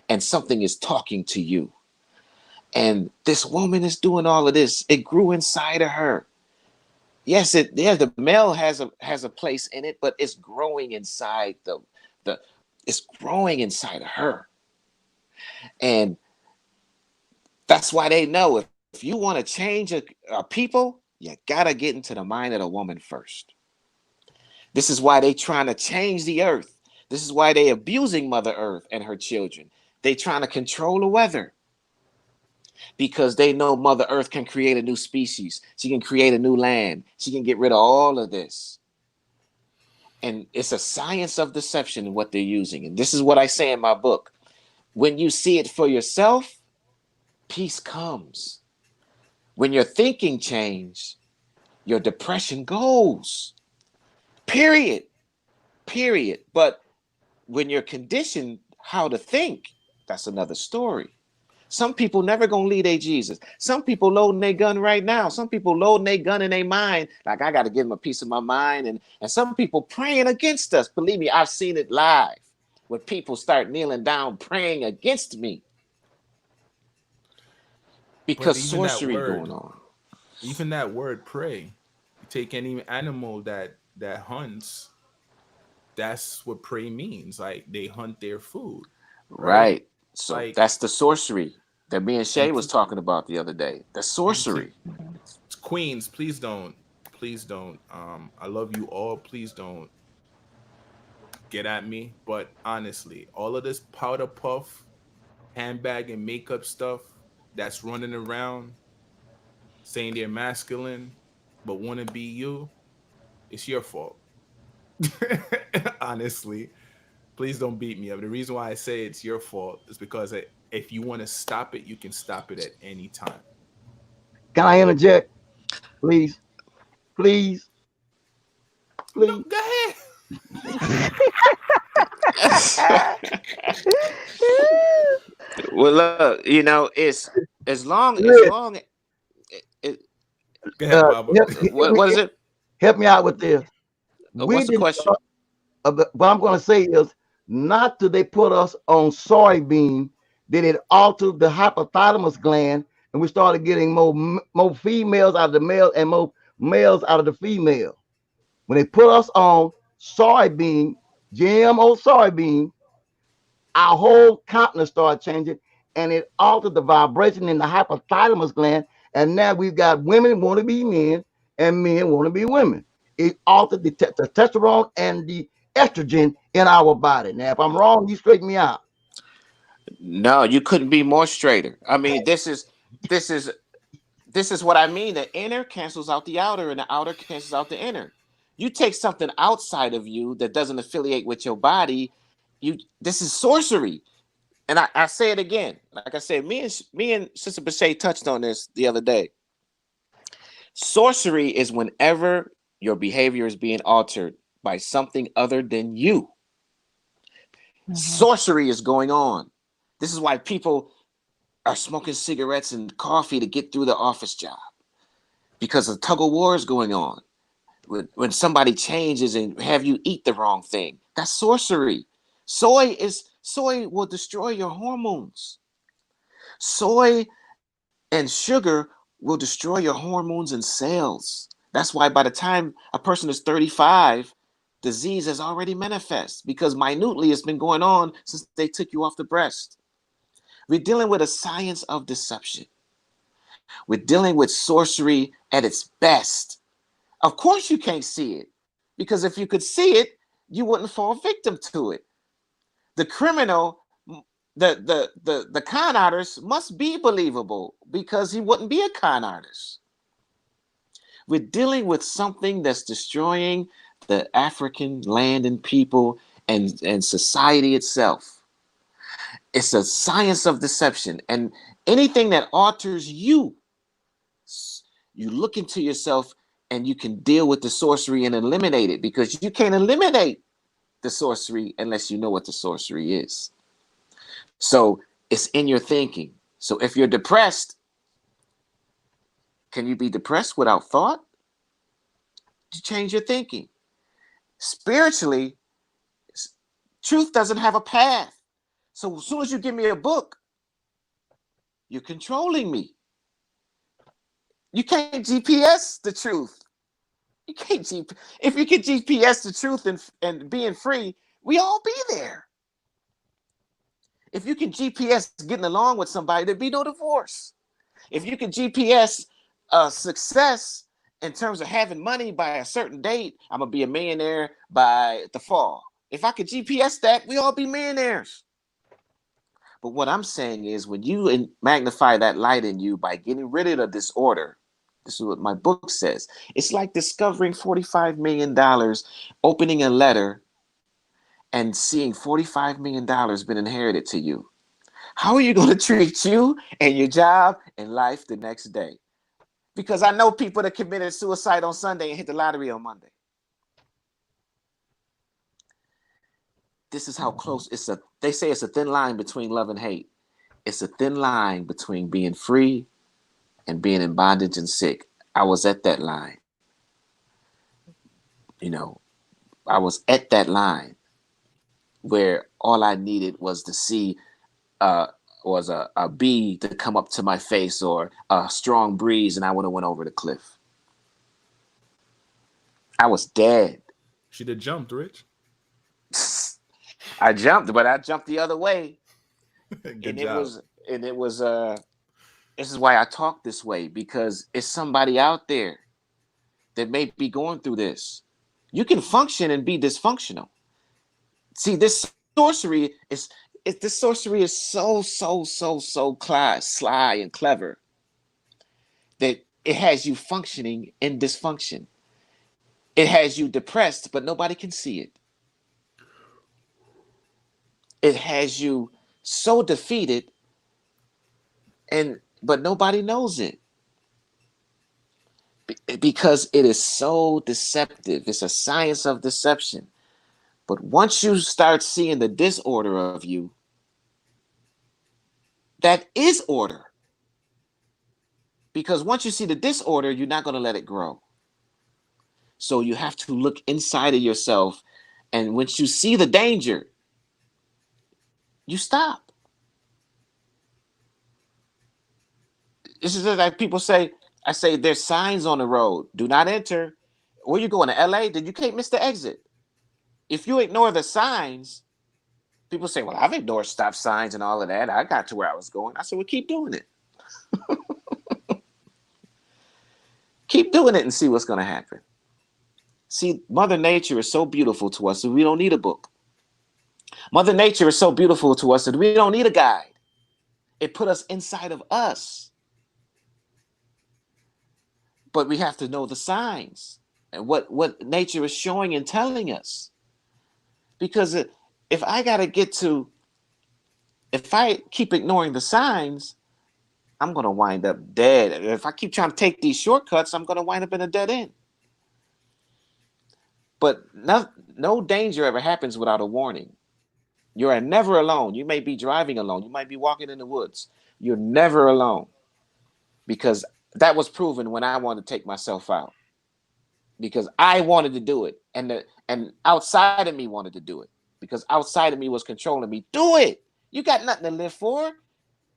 and something is talking to you. And this woman is doing all of this. It grew inside of her. Yes, the male has a place in it, but it's growing inside it's growing inside of her. And that's why they know, if you want to change a people, you got to get into the mind of the woman first. This is why they trying to change the earth. This is why they abusing Mother Earth and her children. They trying to control the weather because they know Mother Earth can create a new species. She can create a new land. She can get rid of all of this. And it's a science of deception in what they're using. And this is what I say in my book. When you see it for yourself, peace comes. When your thinking changes, your depression goes. Period. But when you're conditioned how to think, that's another story. Some people never gonna leave their Jesus. Some people loading their gun right now. Some people loading their gun in their mind. Like, I got to give them a piece of my mind. And some people praying against us. Believe me, I've seen it live. When people start kneeling down, praying against me. Because sorcery going on. Even that word pray. You take any animal that hunts, that's what prey means. Like, they hunt their food. Right. So like, that's the sorcery that me and Shay was talking about the other day. The sorcery. Queens, please don't. I love you all. Please don't get at me. But honestly, all of this powder puff, handbag and makeup stuff that's running around saying they're masculine but want to be you, it's your fault. Honestly, please don't beat me up. The reason why I say it's your fault is because if you want to stop it, you can stop it at any time. Can I interject? Please. No, go ahead. Well, look, it's as long. Go ahead, Baba. What is it? Help me out with this. What's the question? What I'm going to say is, not till they put us on soybean, did it alter the hypothalamus gland, and we started getting more females out of the male and more males out of the female. When they put us on soybean, GMO soybean, our whole countenance started changing, and it altered the vibration in the hypothalamus gland. And now we've got women want to be men and men want to be women. It altered the testosterone and the estrogen in our body. Now, if I'm wrong, you straighten me out. No, you couldn't be more straighter. I mean, this is what I mean. The inner cancels out the outer, and the outer cancels out the inner. You take something outside of you that doesn't affiliate with your body. This is sorcery. And I say it again. Like I said, me and Sister Bachet touched on this the other day. Sorcery is whenever your behavior is being altered by something other than you. Mm-hmm. Sorcery is going on. This is why people are smoking cigarettes and coffee to get through the office job, because a tug of war is going on. When somebody changes and have you eat the wrong thing, that's sorcery. Soy will destroy your hormones. Soy and sugar will destroy your hormones and cells. That's why by the time a person is 35, disease has already manifest, because minutely it's been going on since they took you off the breast. We're dealing with a science of deception. We're dealing with sorcery at its best. Of course you can't see it, because if you could see it, you wouldn't fall victim to it. The criminal, the con artist must be believable, because he wouldn't be a con artist. We're dealing with something that's destroying the African land and people and society itself. It's a science of deception, and anything that alters you, you look into yourself and you can deal with the sorcery and eliminate it, because you can't eliminate the sorcery unless you know what the sorcery is. So it's in your thinking. So if you're depressed, can you be depressed without thought? You change your thinking. Spiritually, truth doesn't have a path. So as soon as you give me a book, you're controlling me. You can't GPS the truth. You can't if you could GPS the truth and being free, we all be there. If you can GPS getting along with somebody, there'd be no divorce. If you can GPS success in terms of having money by a certain date, I'm gonna be a millionaire by the fall. If I could GPS that, we all be millionaires. But what I'm saying is, when you magnify that light in you by getting rid of the disorder, this is what my book says. It's like discovering $45 million, opening a letter and seeing $45 million been inherited to you. How are you going to treat you and your job and life the next day? Because I know people that committed suicide on Sunday and hit the lottery on Monday. This is how close they say it's a thin line between love and hate. It's a thin line between being free and being in bondage and sick. I was at that line. I was at that line where all I needed was to see was a bee to come up to my face or a strong breeze, and I would have went over the cliff. I was dead. She'd have jumped, Rich. I jumped, but I jumped the other way. Good job. This is why I talk this way, because it's somebody out there that may be going through this. You can function and be dysfunctional. See, this sorcery is so sly and clever that it has you functioning in dysfunction. It has you depressed, but nobody can see it. It has you so defeated, but nobody knows it. Because it is so deceptive. It's a science of deception. But once you start seeing the disorder of you, that is order. Because once you see the disorder, you're not going to let it grow. So you have to look inside of yourself. And once you see the danger, you stop. This is like people say, I say there's signs on the road. Do not enter. Where you going, to LA? Then you can't miss the exit. If you ignore the signs, people say, well, I've ignored stop signs and all of that. I got to where I was going. I said, well, keep doing it. Keep doing it and see what's going to happen. See, Mother Nature is so beautiful to us that we don't need a book. Mother Nature is so beautiful to us that we don't need a guide. It put us inside of us. But we have to know the signs and what nature is showing and telling us. Because if I keep ignoring the signs, I'm going to wind up dead. If I keep trying to take these shortcuts, I'm going to wind up in a dead end. But no danger ever happens without a warning. You are never alone. You may be driving alone. You might be walking in the woods. You're never alone. Because that was proven when I wanted to take myself out. Because I wanted to do it. And outside of me wanted to do it. Because outside of me was controlling me. Do it. You got nothing to live for.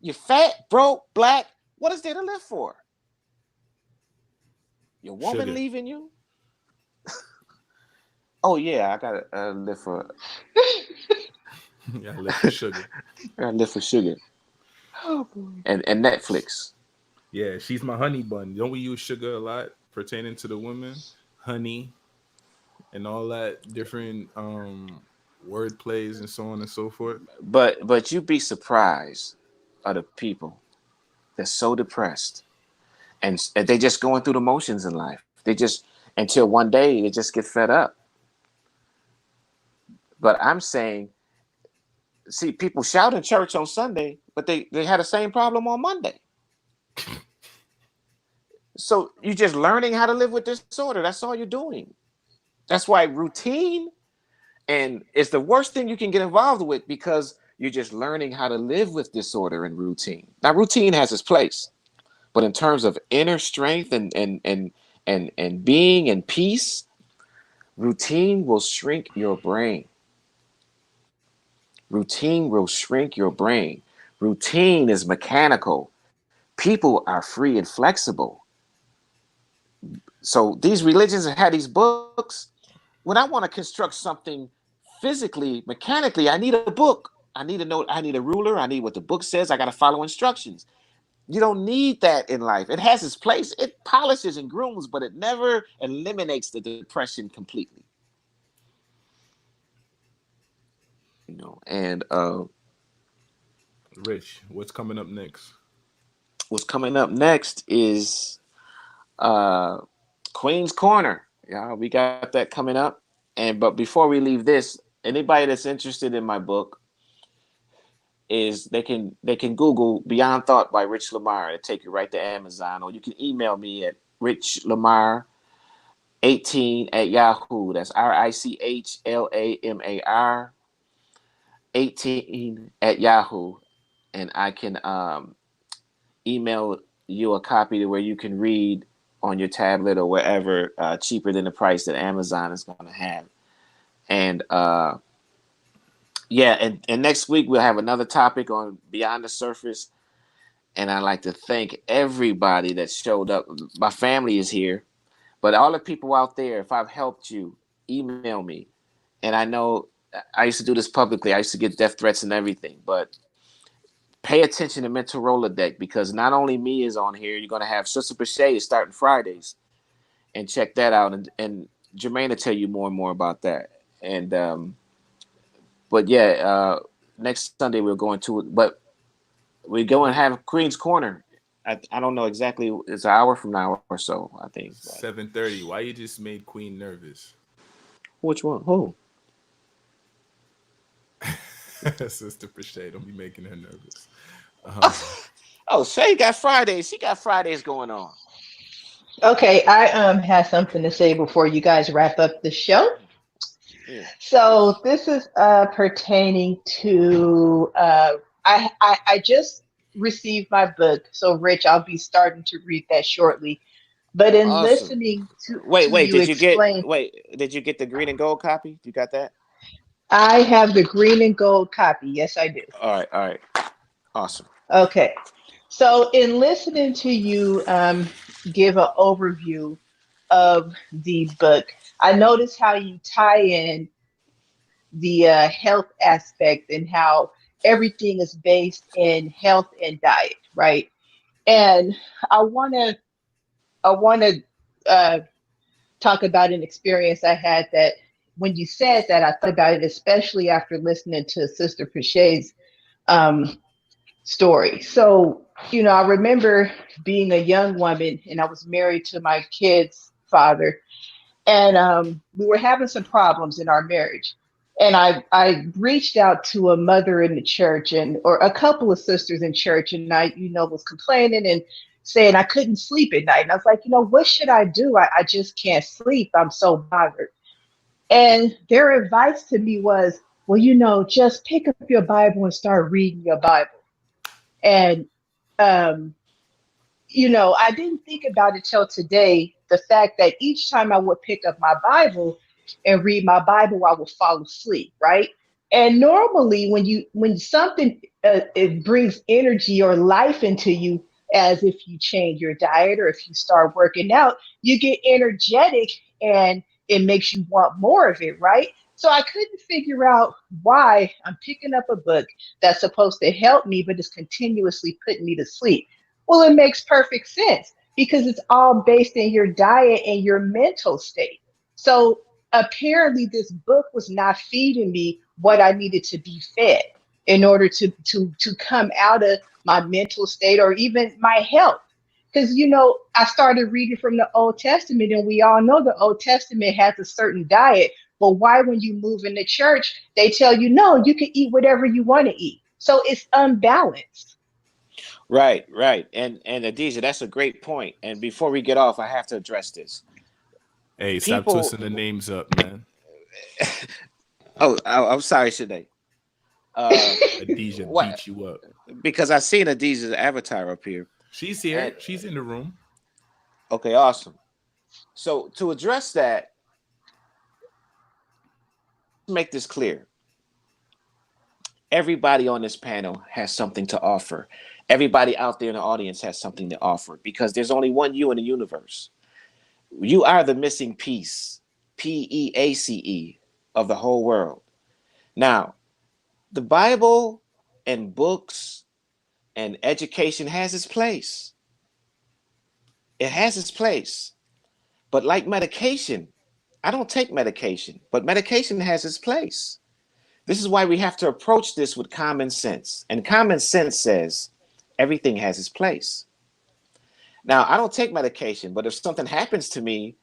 You're fat, broke, black. What is there to live for? Your woman Sugar. leaving you? Oh, yeah, I got to live for... Yeah, I live for sugar. I got to live for sugar. Oh, boy. And Netflix. Yeah, she's my honey bun. Don't we use sugar a lot pertaining to the women? Honey and all that different word plays and so on and so forth. But you'd be surprised of the people that's so depressed and they just going through the motions in life. They just, until one day they just get fed up. But I'm saying, see, people shout in church on Sunday, but they had the same problem on Monday. So you're just learning how to live with disorder. That's all you're doing. That's why routine and it's the worst thing you can get involved with, because you're just learning how to live with disorder and routine. Now, routine has its place, but in terms of inner strength and being and peace, routine will shrink your brain. Routine will shrink your brain. Routine is mechanical. People are free and flexible. So these religions have had these books. When I want to construct something physically, mechanically, I need a book. I need to know, I need a ruler. I need what the book says. I got to follow instructions. You don't need that in life. It has its place. It polishes and grooms, but it never eliminates the depression completely. And Rich, what's coming up next? what's coming up next is Queen's Corner. Yeah, we got that coming up. But before we leave this, anybody that's interested in my book is they can Google Beyond Thought by Rich Lamar. It'll take you right to Amazon, or you can email me at richlamar18 at Yahoo. That's RICHLAMAR 18 at Yahoo, and I can email you a copy to where you can read on your tablet or wherever, cheaper than the price that Amazon is going to have. And and next week we'll have another topic on Beyond the Surface. And I'd like to thank everybody that showed up. My family is here, but all the people out there, if I've helped you, email me. And I know I used to do this publicly. I used to get death threats and everything, but pay attention to MEN-talRollaDeK, because not only me is on here, you're going to have Sister Pachet starting Fridays, and check that out. And Jermaine will tell you more and more about that. And but yeah, next Sunday we're going to it, but we're going to have Queen's Corner. I don't know exactly. It's an hour from now or so, I think. 7:30. Why you just made Queen nervous? Which one? Who? Sister Pachet, don't be making her nervous. Oh, Shay got Fridays. She got Fridays going on. Okay, I have something to say before you guys wrap up the show. Yeah. So this is pertaining to I just received my book. So Rich, I'll be starting to read that shortly. But in Awesome. listening to Wait, you did you explain, get the green and gold copy? You got that? I have the green and gold copy. Yes, I do. All right. Awesome. Okay. So in listening to you give an overview of the book, I noticed how you tie in the health aspect and how everything is based in health and diet, right? And I want to talk about an experience I had that when you said that, I thought about it, especially after listening to Sister Pachet's story. So, I remember being a young woman and I was married to my kid's father, and we were having some problems in our marriage. And I reached out to a mother in the church or a couple of sisters in church, and I, was complaining and saying I couldn't sleep at night. And I was like, what should I do? I just can't sleep. I'm so bothered. And their advice to me was, well, just pick up your Bible and start reading your Bible. And, I didn't think about it till today, the fact that each time I would pick up my Bible and read my Bible, I would fall asleep, right? And normally when something it brings energy or life into you, as if you change your diet or if you start working out, you get energetic and it makes you want more of it, right? So I couldn't figure out why I'm picking up a book that's supposed to help me, but is continuously putting me to sleep. Well, it makes perfect sense because it's all based in your diet and your mental state. So apparently this book was not feeding me what I needed to be fed in order to come out of my mental state or even my health. Because, I started reading from the Old Testament, and we all know the Old Testament has a certain diet. But why, when you move in the church, they tell you, no, you can eat whatever you want to eat. So it's unbalanced. Right. And Adisha, that's a great point. And before we get off, I have to address this. Hey, stop twisting the names up, man. I'm sorry, Shanae. Adisha beat you up. Because I seen Adisha's avatar up here. She's here. She's in the room. Okay, awesome. So to address that, make this clear. Everybody on this panel has something to offer. Everybody out there in the audience has something to offer because there's only one you in the universe. You are the missing piece, PEACE, of the whole world. Now, the Bible and books And education has its place. It has its place. But like medication, I don't take medication, but medication has its place. This is why we have to approach this with common sense. And common sense says everything has its place. Now, I don't take medication, but if something happens to me,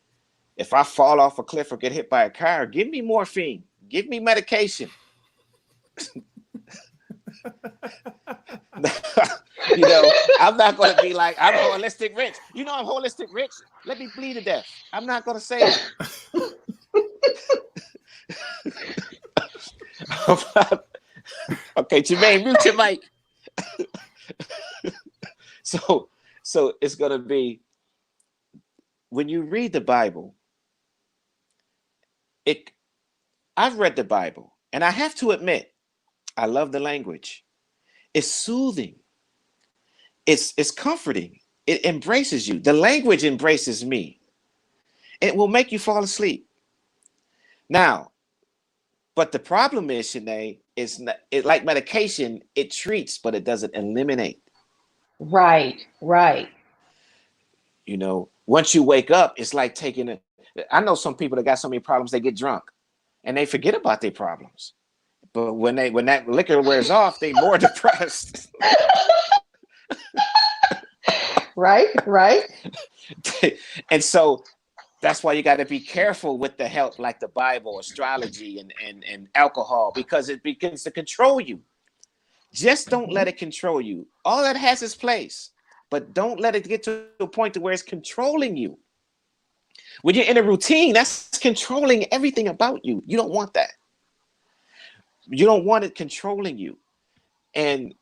if I fall off a cliff or get hit by a car, give me morphine, give me medication. I'm not going to be like, I'm holistic rich. I'm holistic rich. Let me bleed to death. I'm not going to say that. Okay, Jermaine, mute your mic. So it's going to be, when you read the Bible, I've read the Bible, and I have to admit, I love the language. It's soothing. It's comforting. It embraces you. The language embraces me. It will make you fall asleep. Now, but the problem is, Shanae, it like medication, it treats, but it doesn't eliminate. Right. Once you wake up, it's like I know some people that got so many problems, they get drunk and they forget about their problems. But when that liquor wears off, they more depressed. Right. And so that's why you got to be careful with the help like the Bible, astrology, and alcohol, because it begins to control you. Just don't let it control you. All that has its place, but don't let it get to a point to where it's controlling you. When you're in a routine, that's controlling everything about you. You don't want that. You don't want it controlling you. And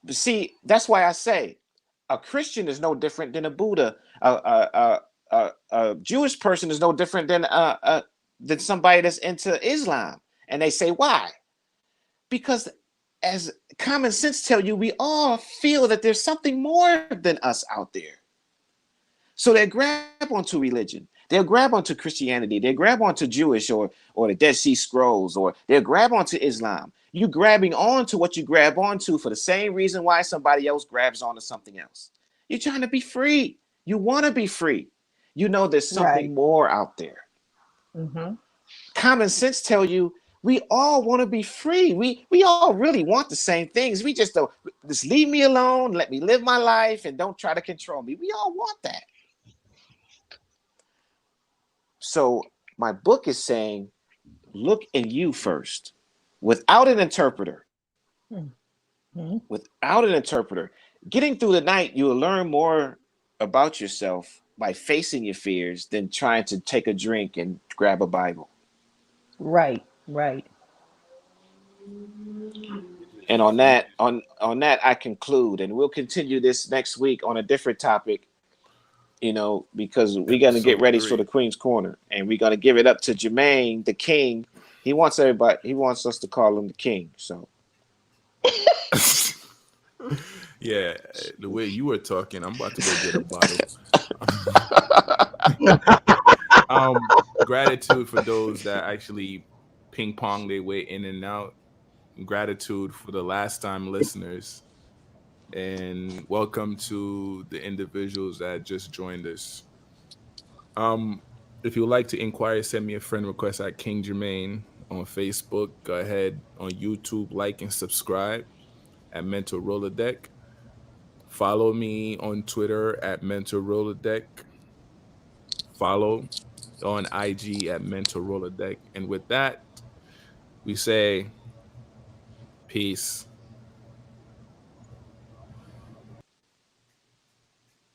see, that's why I say a Christian is no different than a Buddha. A Jewish person is no different than somebody that's into Islam. And they say, why? Because as common sense tell you, we all feel that there's something more than us out there. So they grab onto religion. They'll grab onto Christianity. They'll grab onto Jewish or the Dead Sea Scrolls, or they'll grab onto Islam. You grabbing onto what you grab onto for the same reason why somebody else grabs onto something else. You're trying to be free. You want to be free. There's something more out there. Mm-hmm. Common sense tell you we all want to be free. We all really want the same things. We just don't. Just leave me alone. Let me live my life and don't try to control me. We all want that. So my book is saying, look in you first, without an interpreter. Mm-hmm. Without an interpreter. Getting through the night, you will learn more about yourself by facing your fears than trying to take a drink and grab a Bible. Right. And on that, I conclude, and we'll continue this next week on a different topic. Because we're gonna get ready for the Queen's Corner, and we're gonna give it up to Jermaine, the King. He wants us to call him the King. So Yeah, the way you were talking, I'm about to go get a bottle. Gratitude for those that actually ping pong their way in and out. Gratitude for the last time listeners. And welcome to the individuals that just joined us. If you would like to inquire, send me a friend request at King Jermaine on Facebook. Go ahead on YouTube, like and subscribe at MEN-talRollaDeK. Follow me on Twitter at MEN-talRollaDeK. Follow on IG at MEN-talRollaDeK. And with that, we say peace.